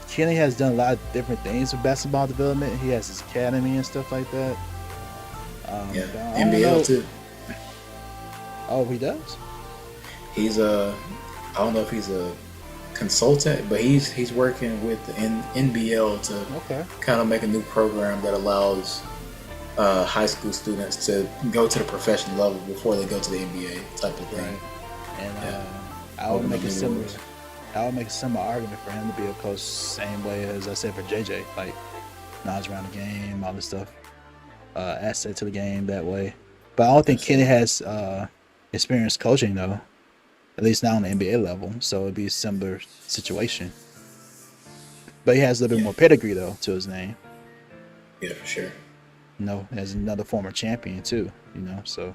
Kenny has done a lot of different things with basketball development. He has his academy and stuff like that. NBL too. Oh, he does? He's I don't know if he's a consultant, but he's working with the NBL to kind of make a new program that allows high school students to go to the professional level before they go to the NBA type of thing. Right. And I would make a similar argument for him to be a coach, same way as I said for JJ, like knowledge around the game, all this stuff, asset to the game that way. But I don't think Kenny has experience coaching though, at least not on the NBA level. So it'd be a similar situation. But he has a little bit more pedigree though to his name. Yeah, for sure. As another former champion too. So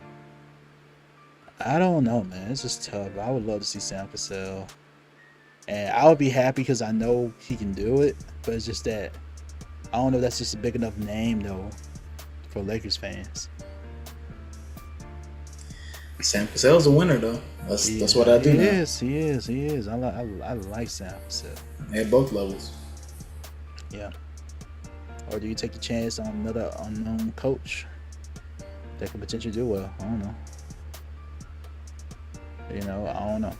I don't know, man. It's just tough. I would love to see Sam Cassell. And I would be happy because I know he can do it, but it's just that I don't know if that's just a big enough name though for Lakers fans. Sam Cassell's a winner though. That's what I do. He is. I like Sam Cassell. At both levels. Yeah. Or do you take a chance on another unknown coach that could potentially do well? I don't know. I don't know.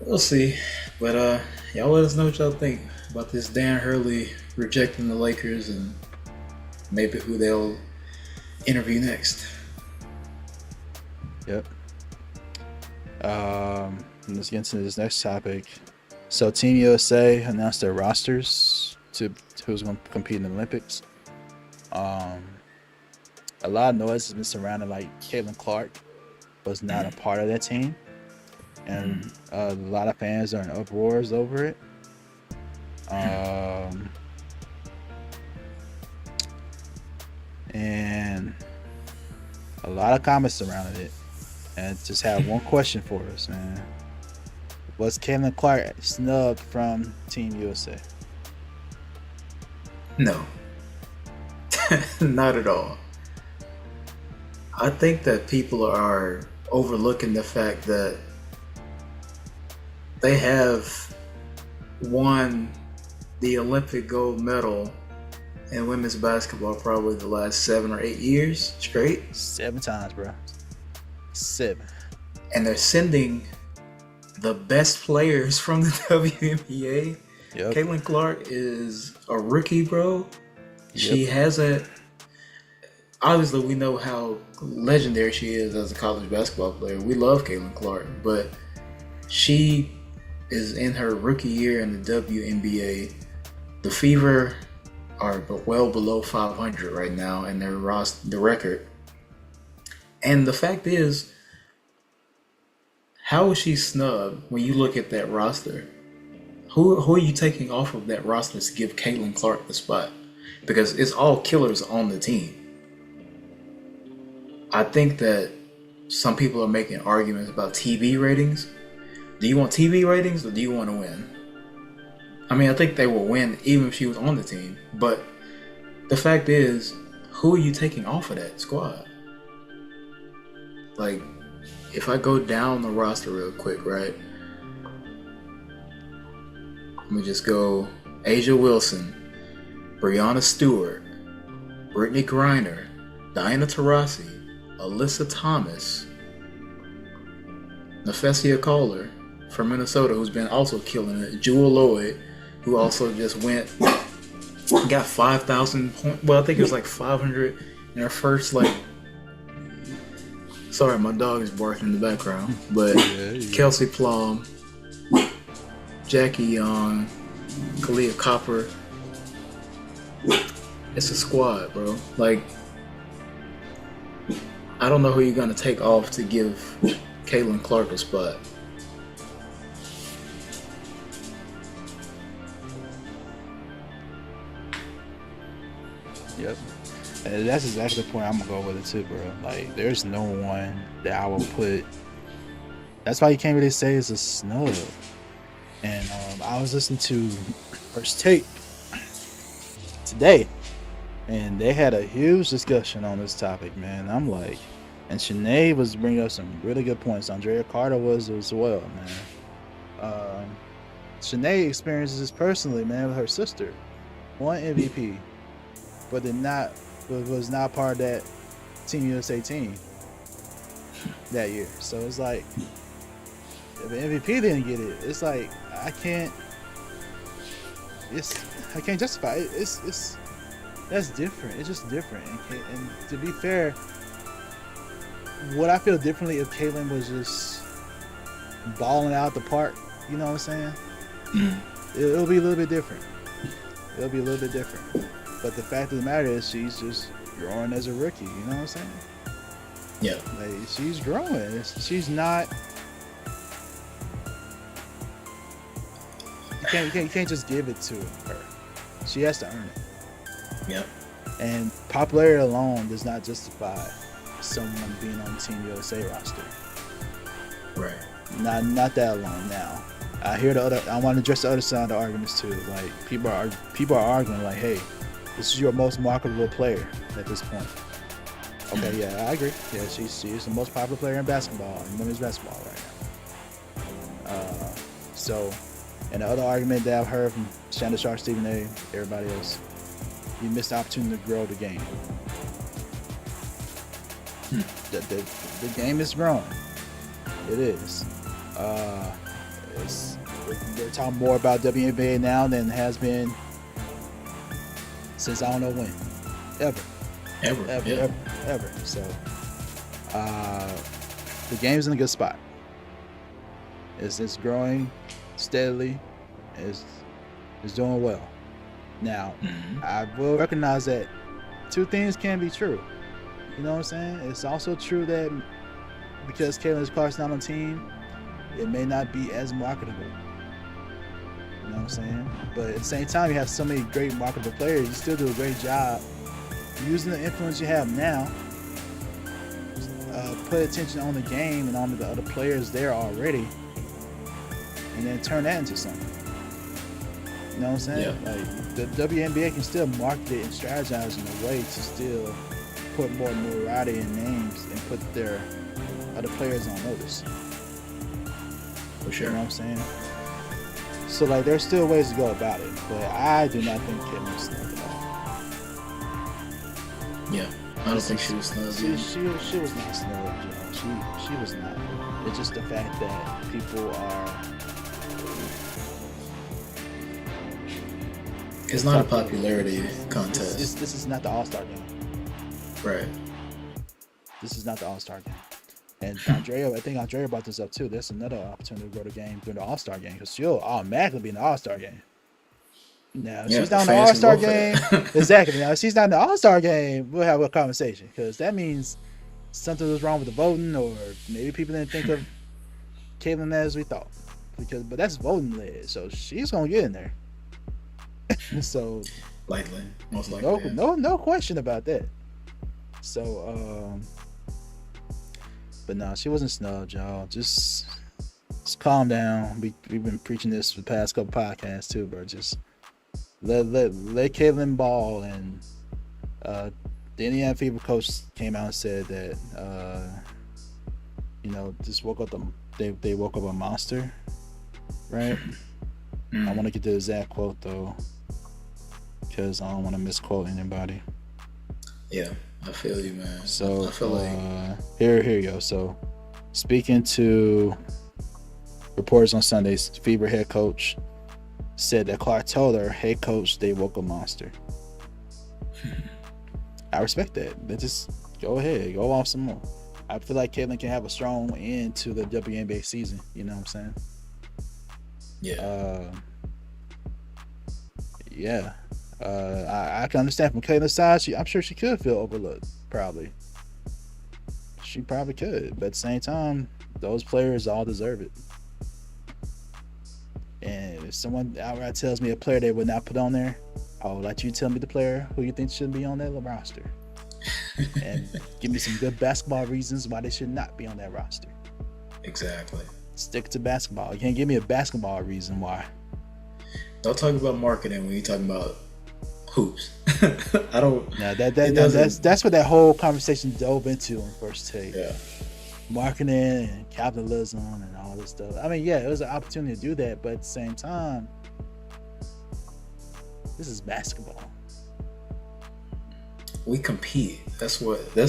We'll see. But y'all let us know what y'all think about this Dan Hurley rejecting the Lakers and maybe who they'll interview next. Yep. Let's get into this next topic. So Team USA announced their rosters to who's going to compete in the Olympics. A lot of noise has been surrounding Caitlin Clark was not a part of that team. And a lot of fans are in uproars over it. And a lot of comments surrounding it. And just have one question for us, man. Was Caitlin Clark snubbed from Team USA? No. Not at all. I think that people are overlooking the fact that they have won the Olympic gold medal in women's basketball probably the last 7 or 8 years straight. 7 times, bro. 7. And they're sending the best players from the WNBA. Yep. Caitlin Clark is a rookie, bro. Yep. She hasn't. Obviously, we know how legendary she is as a college basketball player. We love Caitlin Clark, but she is in her rookie year in the WNBA. The Fever are well below 500 right now in their the record. And the fact is, how is she snubbed when you look at that roster? Who are you taking off of that roster to give Caitlin Clark the spot? Because it's all killers on the team. I think that some people are making arguments about TV ratings. Do you want TV ratings or do you want to win? I mean, I think they will win even if she was on the team. But the fact is, who are you taking off of that squad? If I go down the roster real quick, right? Let me just go Asia Wilson, Breanna Stewart, Brittany Griner, Diana Taurasi, Alyssa Thomas, Nafesia Kohler from Minnesota, who's been also killing it, Jewel Lloyd, who also just got 5,000 points. Well, I think it was 500 in her first Sorry, my dog is barking in the background. But Kelsey Plum, Jackie Young, Kalia Copper, It's a squad, bro. Like, I don't know who you're gonna take off to give Caitlin Clark a spot. Yep. And that's exactly the point I'm gonna go with it too, bro. Like, there's no one that I will put. That's why you can't really say it's a snub. And I was listening to First Take today, and they had a huge discussion on this topic, man. I'm like, and Sinead was bringing up some really good points. Andrea Carter was as well, man. Sinead experiences this personally, man, with her sister. Won MVP, but was not part of that Team USA team that year. So it's like, if the MVP didn't get it, it's like I can't justify it. It's that's different. It's just different. And to be fair, would I feel differently if Caitlin was just balling out the park? You know what I'm saying? It'll be a little bit different. It'll be a little bit different. But the fact of the matter is, she's just growing as a rookie. You know what I'm saying? Yeah. Like, she's growing. She's not. You can't just give it to her. She has to earn it. Yeah. And popularity alone does not justify someone being on the Team USA roster. Right. Not that alone. Now, I hear the other. I want to address the other side of the arguments too. Like, people are arguing like, hey, this is your most marketable player at this point. Okay, yeah, I agree. Yeah, she's the most popular player in basketball, in women's basketball right now. So, and the other argument that I've heard from Shannon Sharp, Stephen A., everybody else, you missed the opportunity to grow the game. The game is growing. It is. They're talking more about WNBA now than has been since I don't know when. Ever. So, the game's in a good spot. It's growing steadily. It's doing well. Now, I will recognize that two things can be true. You know what I'm saying? It's also true that because Caitlin Clark's not on the team, it may not be as marketable. You know what I'm saying? But at the same time, you have so many great marketable players. You still do a great job using the influence you have now. Put attention on the game and on the other players there already, and then turn that into something. You know what I'm saying? Yeah. Like, the WNBA can still market it and strategize in a way to still put more notoriety in names and put their other players on notice. For sure. You know what I'm saying? So, like, there's still ways to go about it, but I do not think Caitlin snubbed at all. Yeah, I don't think she was snubbed. She was not snubbed, you know. She was not. It's just the fact that people are. It's not a popularity contest. This is not the All-Star game. Right. This is not the All-Star game. And I think Andrea brought this up too. There's another opportunity to grow the game during the All-Star game because she'll automatically be in the All-Star game. Now, if she's not in the All-Star game, exactly. Now, if she's not in the All-Star game, we'll have a conversation because that means something was wrong with the voting, or maybe people didn't think of Caitlin as we thought. But that's voting led, so she's gonna get in there. So, most likely. No question about that. So, but no, she wasn't snubbed, y'all. Just calm down. We've been preaching this for the past couple podcasts too, bro. Just let Caitlin ball. And the Indiana Fever coach came out and said that just they woke up a monster, right? I want to get the exact quote though, because I don't want to misquote anybody. Yeah, I feel you, man. So I feel like here you go. So, speaking to reporters on Sundays, Fever head coach said that Clark told her, "Hey, coach, they woke a monster." I respect that. But just go ahead, go off some more. I feel like Caitlin can have a strong end to the WNBA season. You know what I'm saying? Yeah. Yeah. I can understand from Kayla's side. I'm sure she could feel overlooked. Probably, she probably could. But at the same time, those players all deserve it. And if someone outright tells me a player they would not put on there, I would let you tell me the player who you think should be on that roster, and give me some good basketball reasons why they should not be on that roster. Exactly. Stick to basketball. You can't give me a basketball reason why. Don't talk about marketing when you're talking about hoops. I don't. No, that's what that whole conversation dove into on First Take. Yeah. Marketing and capitalism and all this stuff. I mean, yeah, it was an opportunity to do that, but at the same time, this is basketball. We compete. That's what the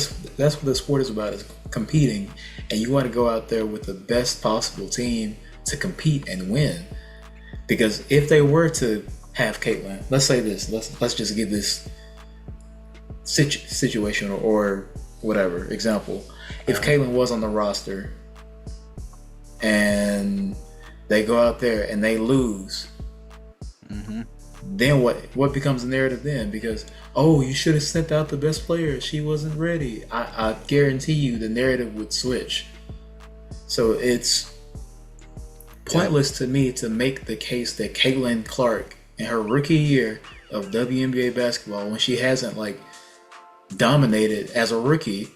sport is about, is competing, and you want to go out there with the best possible team to compete and win. Because if they were to have Caitlin, let's say this, let's just give this situation or whatever example. If Caitlin was on the roster and they go out there and they lose, then what becomes the narrative then? Because, oh, you should have sent out the best player. She wasn't ready. I guarantee you the narrative would switch. So it's pointless to me to make the case that Caitlin Clark in her rookie year of WNBA basketball, when she hasn't like dominated as a rookie,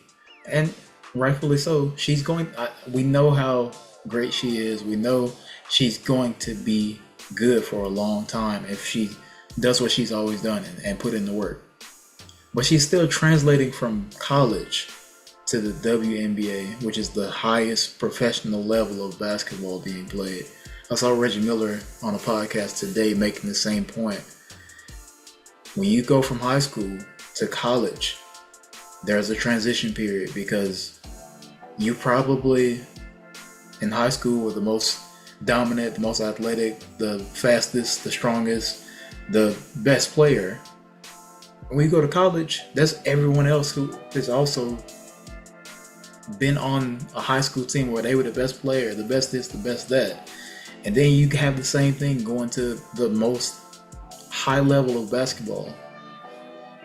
and rightfully so, we know how great she is. We know she's going to be good for a long time if she does what she's always done and put in the work. But she's still translating from college to the WNBA, which is the highest professional level of basketball being played. I saw Reggie Miller on a podcast today making the same point. When you go from high school to college, there's a transition period, because you probably in high school were the most dominant, the most athletic, the fastest, the strongest, the best player. When you go to college, that's everyone else who has also been on a high school team where they were the best player, the best this, the best that. And then you have the same thing going to the most high level of basketball.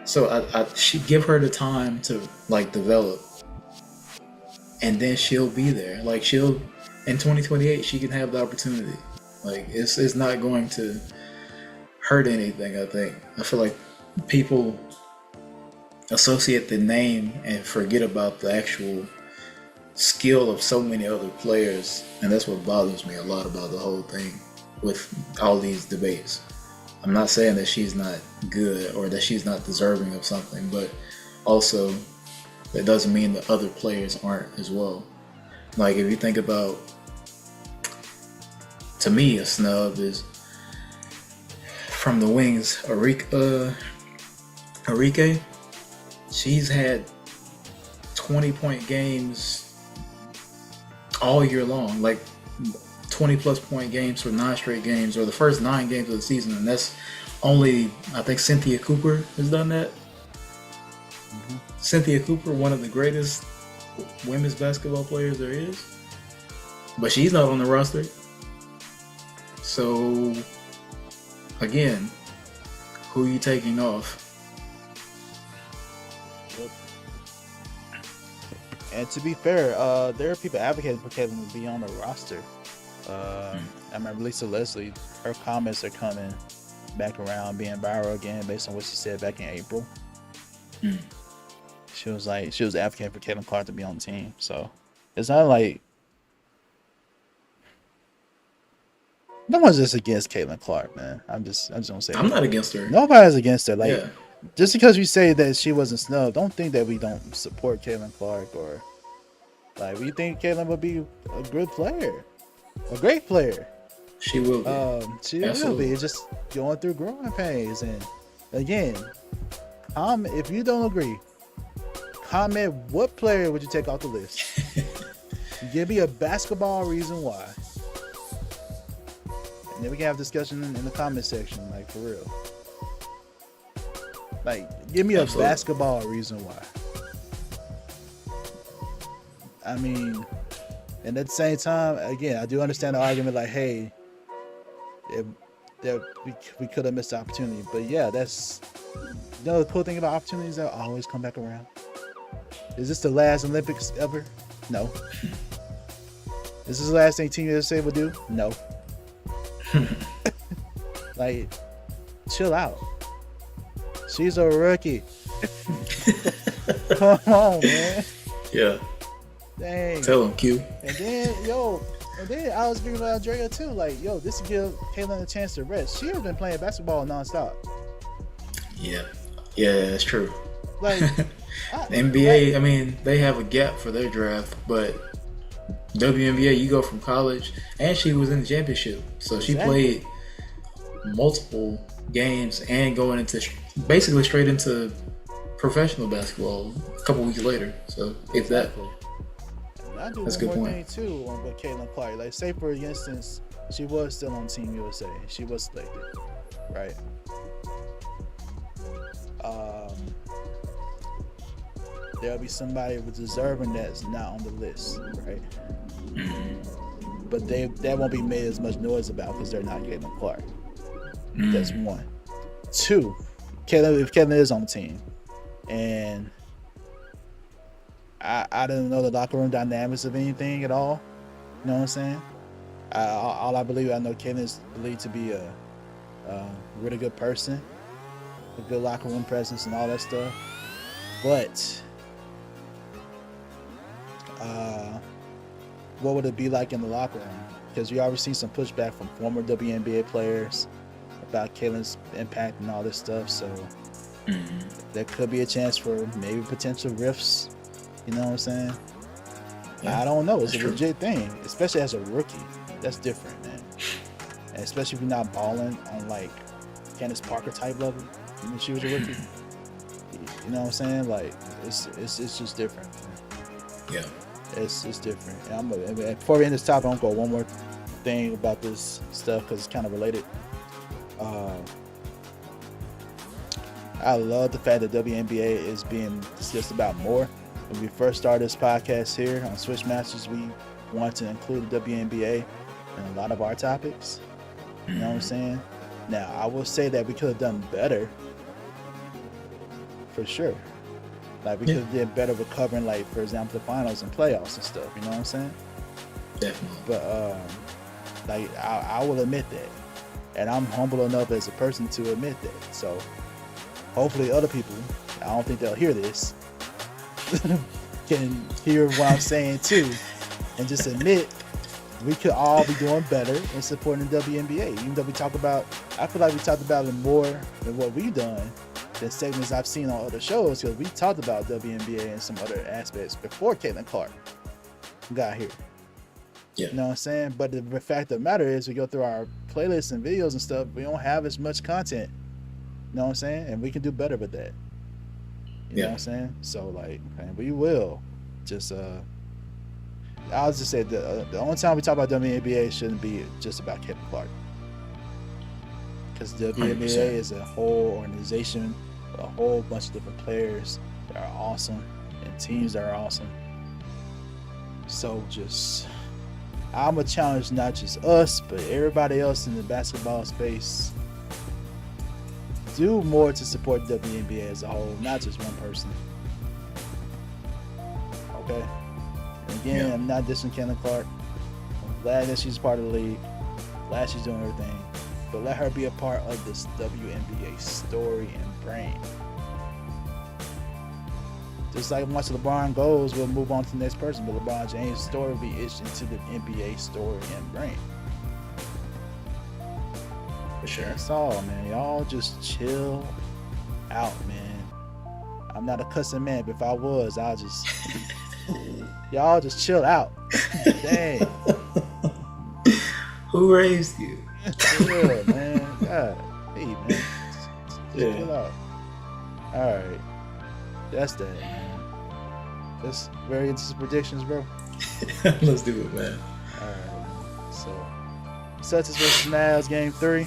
So I should give her the time to like develop, and then she'll be there. Like in 2028, she can have the opportunity. Like it's not going to hurt anything. I feel like people associate the name and forget about the actual skill of so many other players, and that's what bothers me a lot about the whole thing with all these debates. I'm not saying that she's not good or that she's not deserving of something, but also that doesn't mean that other players aren't as well. Like if you think about, to me, a snub is from the wings, Arike. She's had 20-point games all year long, like 20-plus point games for 9 straight games, or the first 9 games of the season, and that's only, I think, Cynthia Cooper has done that. Cynthia Cooper, one of the greatest women's basketball players there is, but she's not on the roster. So, again, who are you taking off? And to be fair, there are people advocating for Caitlin to be on the roster. I remember Lisa Leslie, her comments are coming back around, being viral again based on what she said back in April. She was advocating for Caitlin Clark to be on the team. So it's not like no one's just against Caitlin Clark, man. I'm just gonna say I'm not against her. Nobody's against her. Like, yeah. Just because we say that she wasn't snubbed, don't think that we don't support Caitlin Clark, or like we think Caitlin would be a good player, a great player. She will be. She will be. It's just going through growing pains. And again, if you don't agree, comment what player would you take off the list. Give me a basketball reason why, and then we can have discussion in the comment section, like for real. Like, give me a basketball reason why. I mean, and at the same time, again, I do understand the argument. Like, hey, if that we could have missed the opportunity. But yeah, that's the cool thing about opportunities that always come back around. Is this the last Olympics ever? No. Is this the last thing Team USA will do? No. Like, chill out. She's a rookie. Come on, man. Yeah. Dang. Tell him, Q. And then I was thinking about Andrea too. Like, yo, this will give Caitlin a chance to rest. She has been playing basketball nonstop. Yeah. Yeah, that's true. Like, NBA, I mean, they have a gap for their draft, but WNBA, you go from college, and she was in the championship. So she played multiple games and going into basically straight into professional basketball a couple weeks later. So if that, I do that's a one good more point. thing too on what Caitlin Clark. Like, say for instance, she was still on Team USA. She was selected, right? There'll be somebody with deserving that's not on the list, right? But that won't be made as much noise about because they're not Caitlin Clark. That's one. Two, if Caitlin is on the team, and I don't know the locker room dynamics of anything at all. You know what I'm saying? All I know Caitlin is believed to be a really good person, a good locker room presence, and all that stuff. But what would it be like in the locker room? Because we already seen some pushback from former WNBA players about Caitlin's impact and all this stuff. So there could be a chance for maybe potential rifts. You know what I'm saying? Yeah, I don't know. It's a legit thing, especially as a rookie. That's different, man. And especially if you're not balling on like Candace Parker type level. When she was a rookie. You know what I'm saying? Like it's just different. Yeah. It's different. And before we end this topic, I'm gonna go one more thing about this stuff because it's kind of related. I love the fact that WNBA is being discussed about more. When we first started this podcast here on Swish Masters, we wanted to include the WNBA in a lot of our topics. You know what I'm saying? Now, I will say that we could have done better, for sure. Like, we could have did better with covering, like, for example, the finals and playoffs and stuff. You know what I'm saying? Definitely. But, like, I will admit that. And I'm humble enough as a person to admit that. So, hopefully other people, I don't think they'll hear this, can hear what I'm saying too, and just admit we could all be doing better in supporting the WNBA. Even though I feel like we talked about it more than what we've done than segments I've seen on other shows, because we talked about WNBA and some other aspects before Caitlin Clark got here. Yeah. You know what I'm saying? But the fact of the matter is, we go through our playlists and videos and stuff, we don't have as much content. You know what I'm saying? And we can do better with that. You know what I'm saying? So, like, and we will. Just, I'll just say the only time we talk about WNBA shouldn't be just about Caitlin Clark. Because WNBA 100%. is a whole organization, a whole bunch of different players that are awesome and teams that are awesome. So, I'm going to challenge not just us, but everybody else in the basketball space. Do more to support the WNBA as a whole, not just one person. Okay? And again, I'm not dissing Caitlin Clark. I'm glad that she's part of the league. Glad she's doing everything. But let her be a part of this WNBA story and brand. Just like once LeBron goes, we'll move on to the next person. But LeBron James' story will be itched into the NBA story and brand. For sure. That's all, man. Y'all just chill out, man. I'm not a cussing man, but if I was, I'll just y'all just chill out. Dang. Who raised you? Yeah, man. God. Hey, man. Just chill out. Alright. That's that, man. That's very interesting predictions, bro. Let's do it, man. Alright. So Celtics versus Mavs game 3.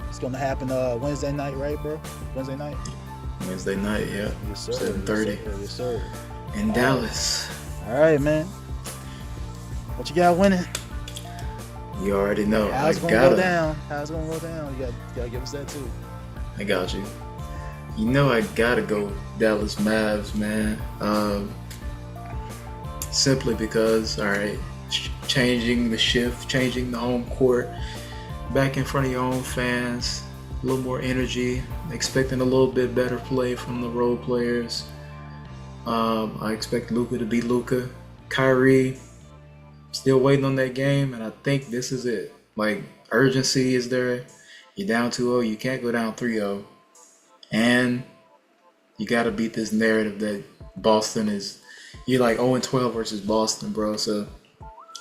It's gonna happen Wednesday night, right, bro? Wednesday night? Wednesday night, yeah. Yes, sir. 7:30. Yes, sir. In Dallas. All right, man. What you got winning? You already know. How's it gonna go down? How's it gonna go down? You gotta give us that too. I got you. You know I gotta go Dallas Mavs, man. Simply because, all right, changing the shift, changing the home court, back in front of your own fans, a little more energy, expecting a little bit better play from the role players. I expect Luka to be Luka. Kyrie, still waiting on that game, and I think this is it. Like, urgency is there. You're down 2-0. You can't go down 3-0. And you got to beat this narrative that Boston is... You're like 0-12 versus Boston, bro. So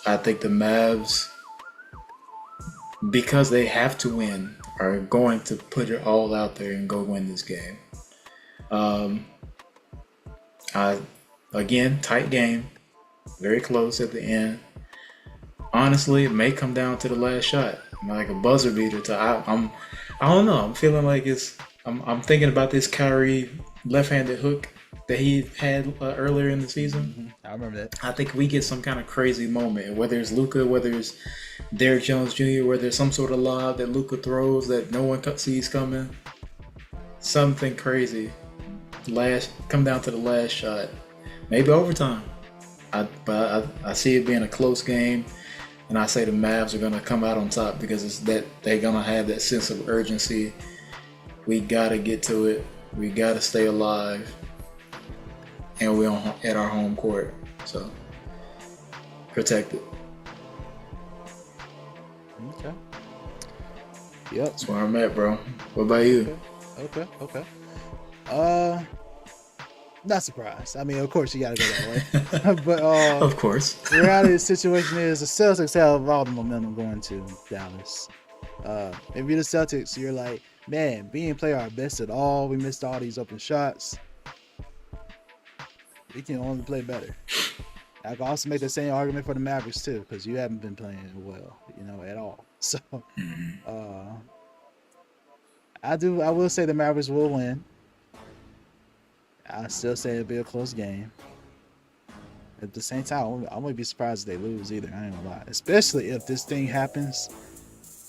I think the Mavs, because they have to win, are going to put it all out there and go win this game. Again, tight game. Very close at the end. Honestly, it may come down to the last shot, like a buzzer beater. I don't know. I'm feeling like I'm thinking about this Kyrie left-handed hook that he had earlier in the season. I remember that. I think we get some kind of crazy moment, whether it's Luka, whether it's Derrick Jones Jr., whether there's some sort of lob that Luka throws that no one sees coming. Something crazy. Come down to the last shot. Maybe overtime. But I see it being a close game, and I say the Mavs are going to come out on top because it's that they're going to have that sense of urgency. We got to get to it. We got to stay alive. And we're at our home court. So, protect it. Okay. Yep. That's where I'm at, bro. What about you? Okay. Not surprised. I mean, of course, you got to go that way. But of course. The reality of the situation is the Celtics have all the momentum going to Dallas. If you're the Celtics, you're like, man, we didn't play our best at all. We missed all these open shots. We can only play better. I can also make the same argument for the Mavericks too, because you haven't been playing well, at all. So, I will say the Mavericks will win. I still say it'll be a close game. At the same time, I wouldn't be surprised if they lose either. I ain't gonna lie. Especially if this thing happens,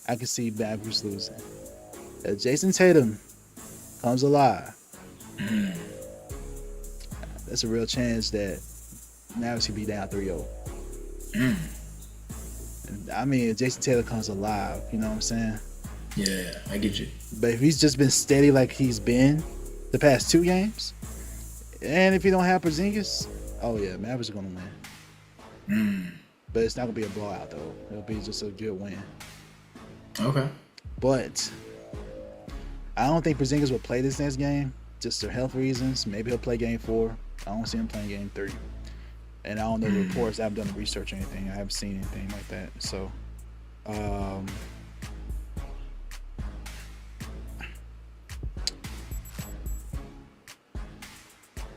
I can see Mavericks losing. If Jason Tatum comes alive, that's a real chance that Mavericks could be down 3-0. I mean, if Jason Tatum comes alive, you know what I'm saying? Yeah, I get you. But if he's just been steady like he's been the past 2 games, and if you don't have Porzingis, oh yeah, Mavericks are gonna win. But it's not gonna be a blowout though. It'll be just a good win. Okay. But I don't think Porzingis will play this next game, just for health reasons. Maybe he'll play game 4. I don't see him playing game 3. And I don't know the reports. I haven't done the research or anything. I haven't seen anything like that. So,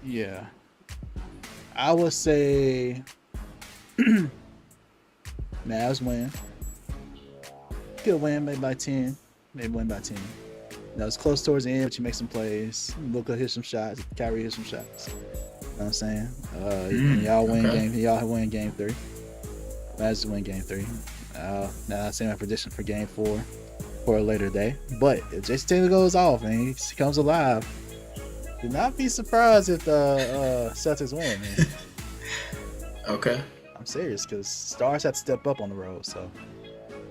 yeah, I would say Mavs win. Could win maybe by 10. Maybe win by 10. Now it's close towards the end, but you make some plays. Luka hit some shots. Kyrie hit some shots. You know what I'm saying? And y'all win game. Y'all win game 3. Mavs win game 3. Now I say my prediction for game 4 for a later day. But if Jason Taylor goes off and he comes alive, do not be surprised if the Celtics win, man. Okay. I'm serious because stars have to step up on the road.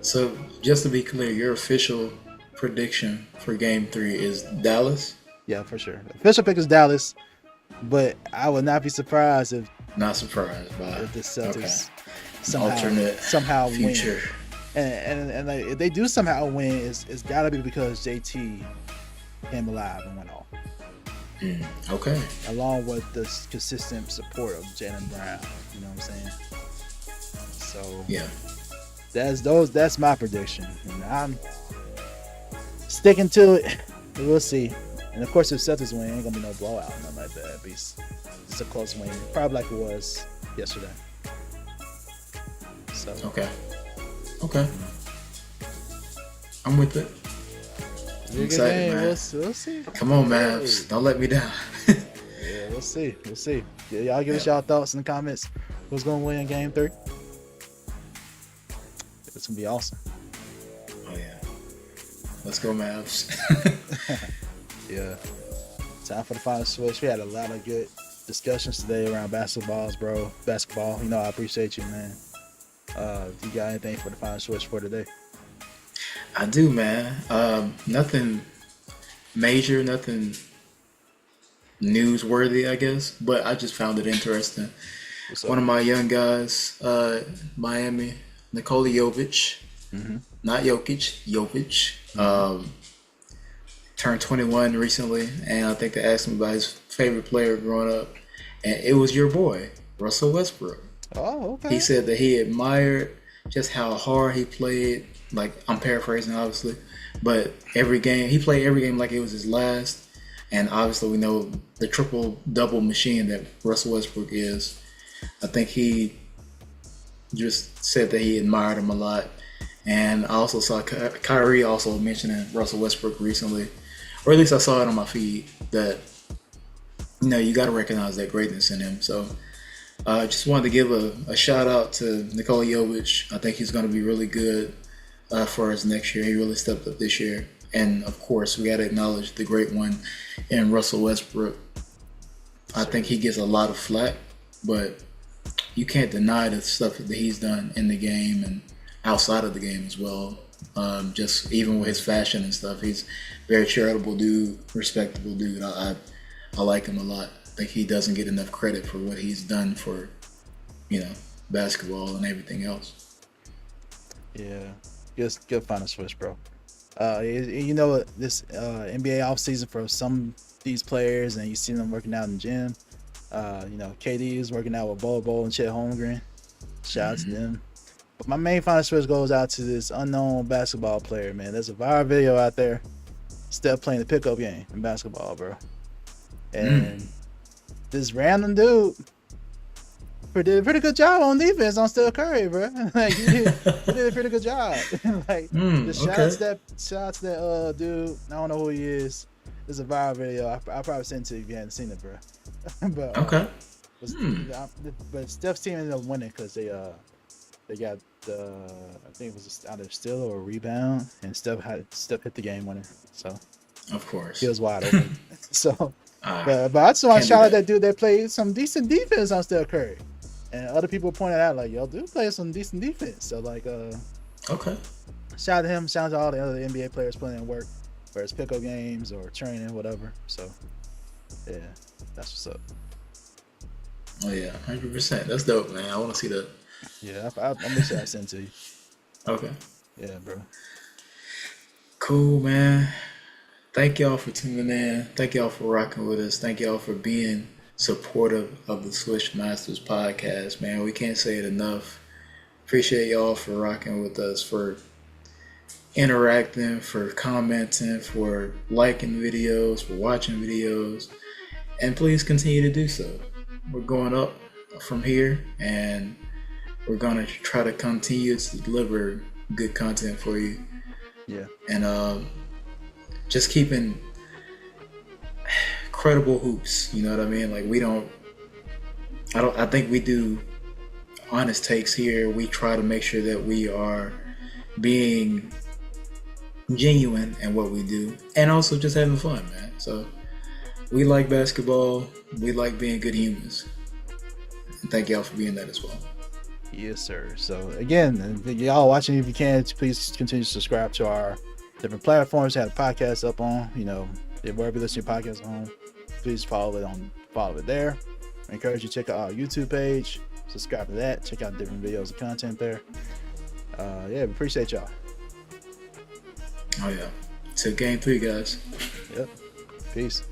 So just to be clear, your official prediction for game 3 is Dallas? Yeah, for sure. The official pick is Dallas, but I would not be surprised if if the Celtics somehow future win. And like, if they do somehow win, it's got to be because JT came alive and went off. Okay. Along with the consistent support of Jaylen Brown, you know what I'm saying? So yeah, that's my prediction, and I'm sticking to it. We'll see. And of course, if Celtics win, ain't gonna be no blowout, nothing like that. It's a close win, probably like it was yesterday. So okay, I'm with it. I'm excited, man. We'll see. Come on, Mavs, don't let me down. Yeah, we'll see. Yeah, y'all give us y'all thoughts in the comments. Who's gonna win game 3? It's gonna be awesome. Oh yeah. Let's go Mavs. Yeah. Time for the final switch. We had a lot of good discussions today around basketballs, bro. Basketball. You know, I appreciate you, man. Do you got anything for the final switch for today? I do, man. Nothing major, nothing newsworthy, I guess, but I just found it interesting. One of my young guys, Miami, Nikola Jovic, not Jokic, Jovic, turned 21 recently, and I think they asked him about his favorite player growing up, and it was your boy, Russell Westbrook. Oh, okay. He said that he admired just how hard he played. Like, I'm paraphrasing, obviously, but he played every game like it was his last. And obviously, we know the triple-double machine that Russell Westbrook is. I think he just said that he admired him a lot. And I also saw Kyrie also mentioning Russell Westbrook recently, or at least I saw it on my feed, that, you know, you got to recognize that greatness in him. So I just wanted to give a shout out to Nikola Jovic. I think he's going to be really good for us next year. He really stepped up this year. And of course, we got to acknowledge the great one in Russell Westbrook. I think he gets a lot of flack, but you can't deny the stuff that he's done in the game and outside of the game as well. Just even with his fashion and stuff, he's a very charitable dude, respectable dude. I like him a lot. I think he doesn't get enough credit for what he's done for, you know, basketball and everything else. Yeah, good final switch, bro. You know, this NBA offseason for some of these players, and you see them working out in the gym. You know, KD is working out with Bobo and Chet Holmgren. Shout out to them. But my main final switch goes out to this unknown basketball player, man. There's a viral video out there. Steph playing the pickup game in basketball, bro. And this random dude did a pretty good job on defense on Steph Curry, bro. Like, he did a pretty good job. Like, shout out to that dude. I don't know who he is. It's a viral video. I'll probably send it to you if you haven't seen it, bro. But, okay. But Steph's team ended up winning because they got I think it was either steal or rebound, and Steph hit the game winner. So of course he was wide open. So, but I just want to shout out that dude that played some decent defense on Steph Curry. And other people pointed out, like, yo, dude plays some decent defense. So, like, okay. Shout out to him. Shout out to all the other NBA players putting in work, whether it's pickup games or training, whatever. So, yeah, that's what's up. Oh, yeah, 100%. That's dope, man. I want to see that. Yeah, I'll make sure I send it to you. Okay. Yeah, bro. Cool, man. Thank y'all for tuning in. Thank y'all for rocking with us. Thank y'all for being supportive of the Swish Masters podcast, man. We can't say it enough. Appreciate y'all for rocking with us, for interacting, for commenting, for liking videos, for watching videos, and please continue to do so. We're going up from here, and we're gonna try to continue to deliver good content for you. Yeah. And just keeping credible hoops, you know what I mean? Like, I think we do honest takes here. We try to make sure that we are being genuine in what we do, and also just having fun, man. So we like basketball. We like being good humans. And thank y'all for being that as well. Yes, sir. So again, y'all watching, if you can, please continue to subscribe to our different platforms. Have the podcast up on, you know, wherever you listen to your podcast on. Please follow it there. I encourage you to check out our YouTube page. Subscribe to that. Check out different videos and content there. Yeah, we appreciate y'all. Oh yeah. Till game 3, guys. Yep. Peace.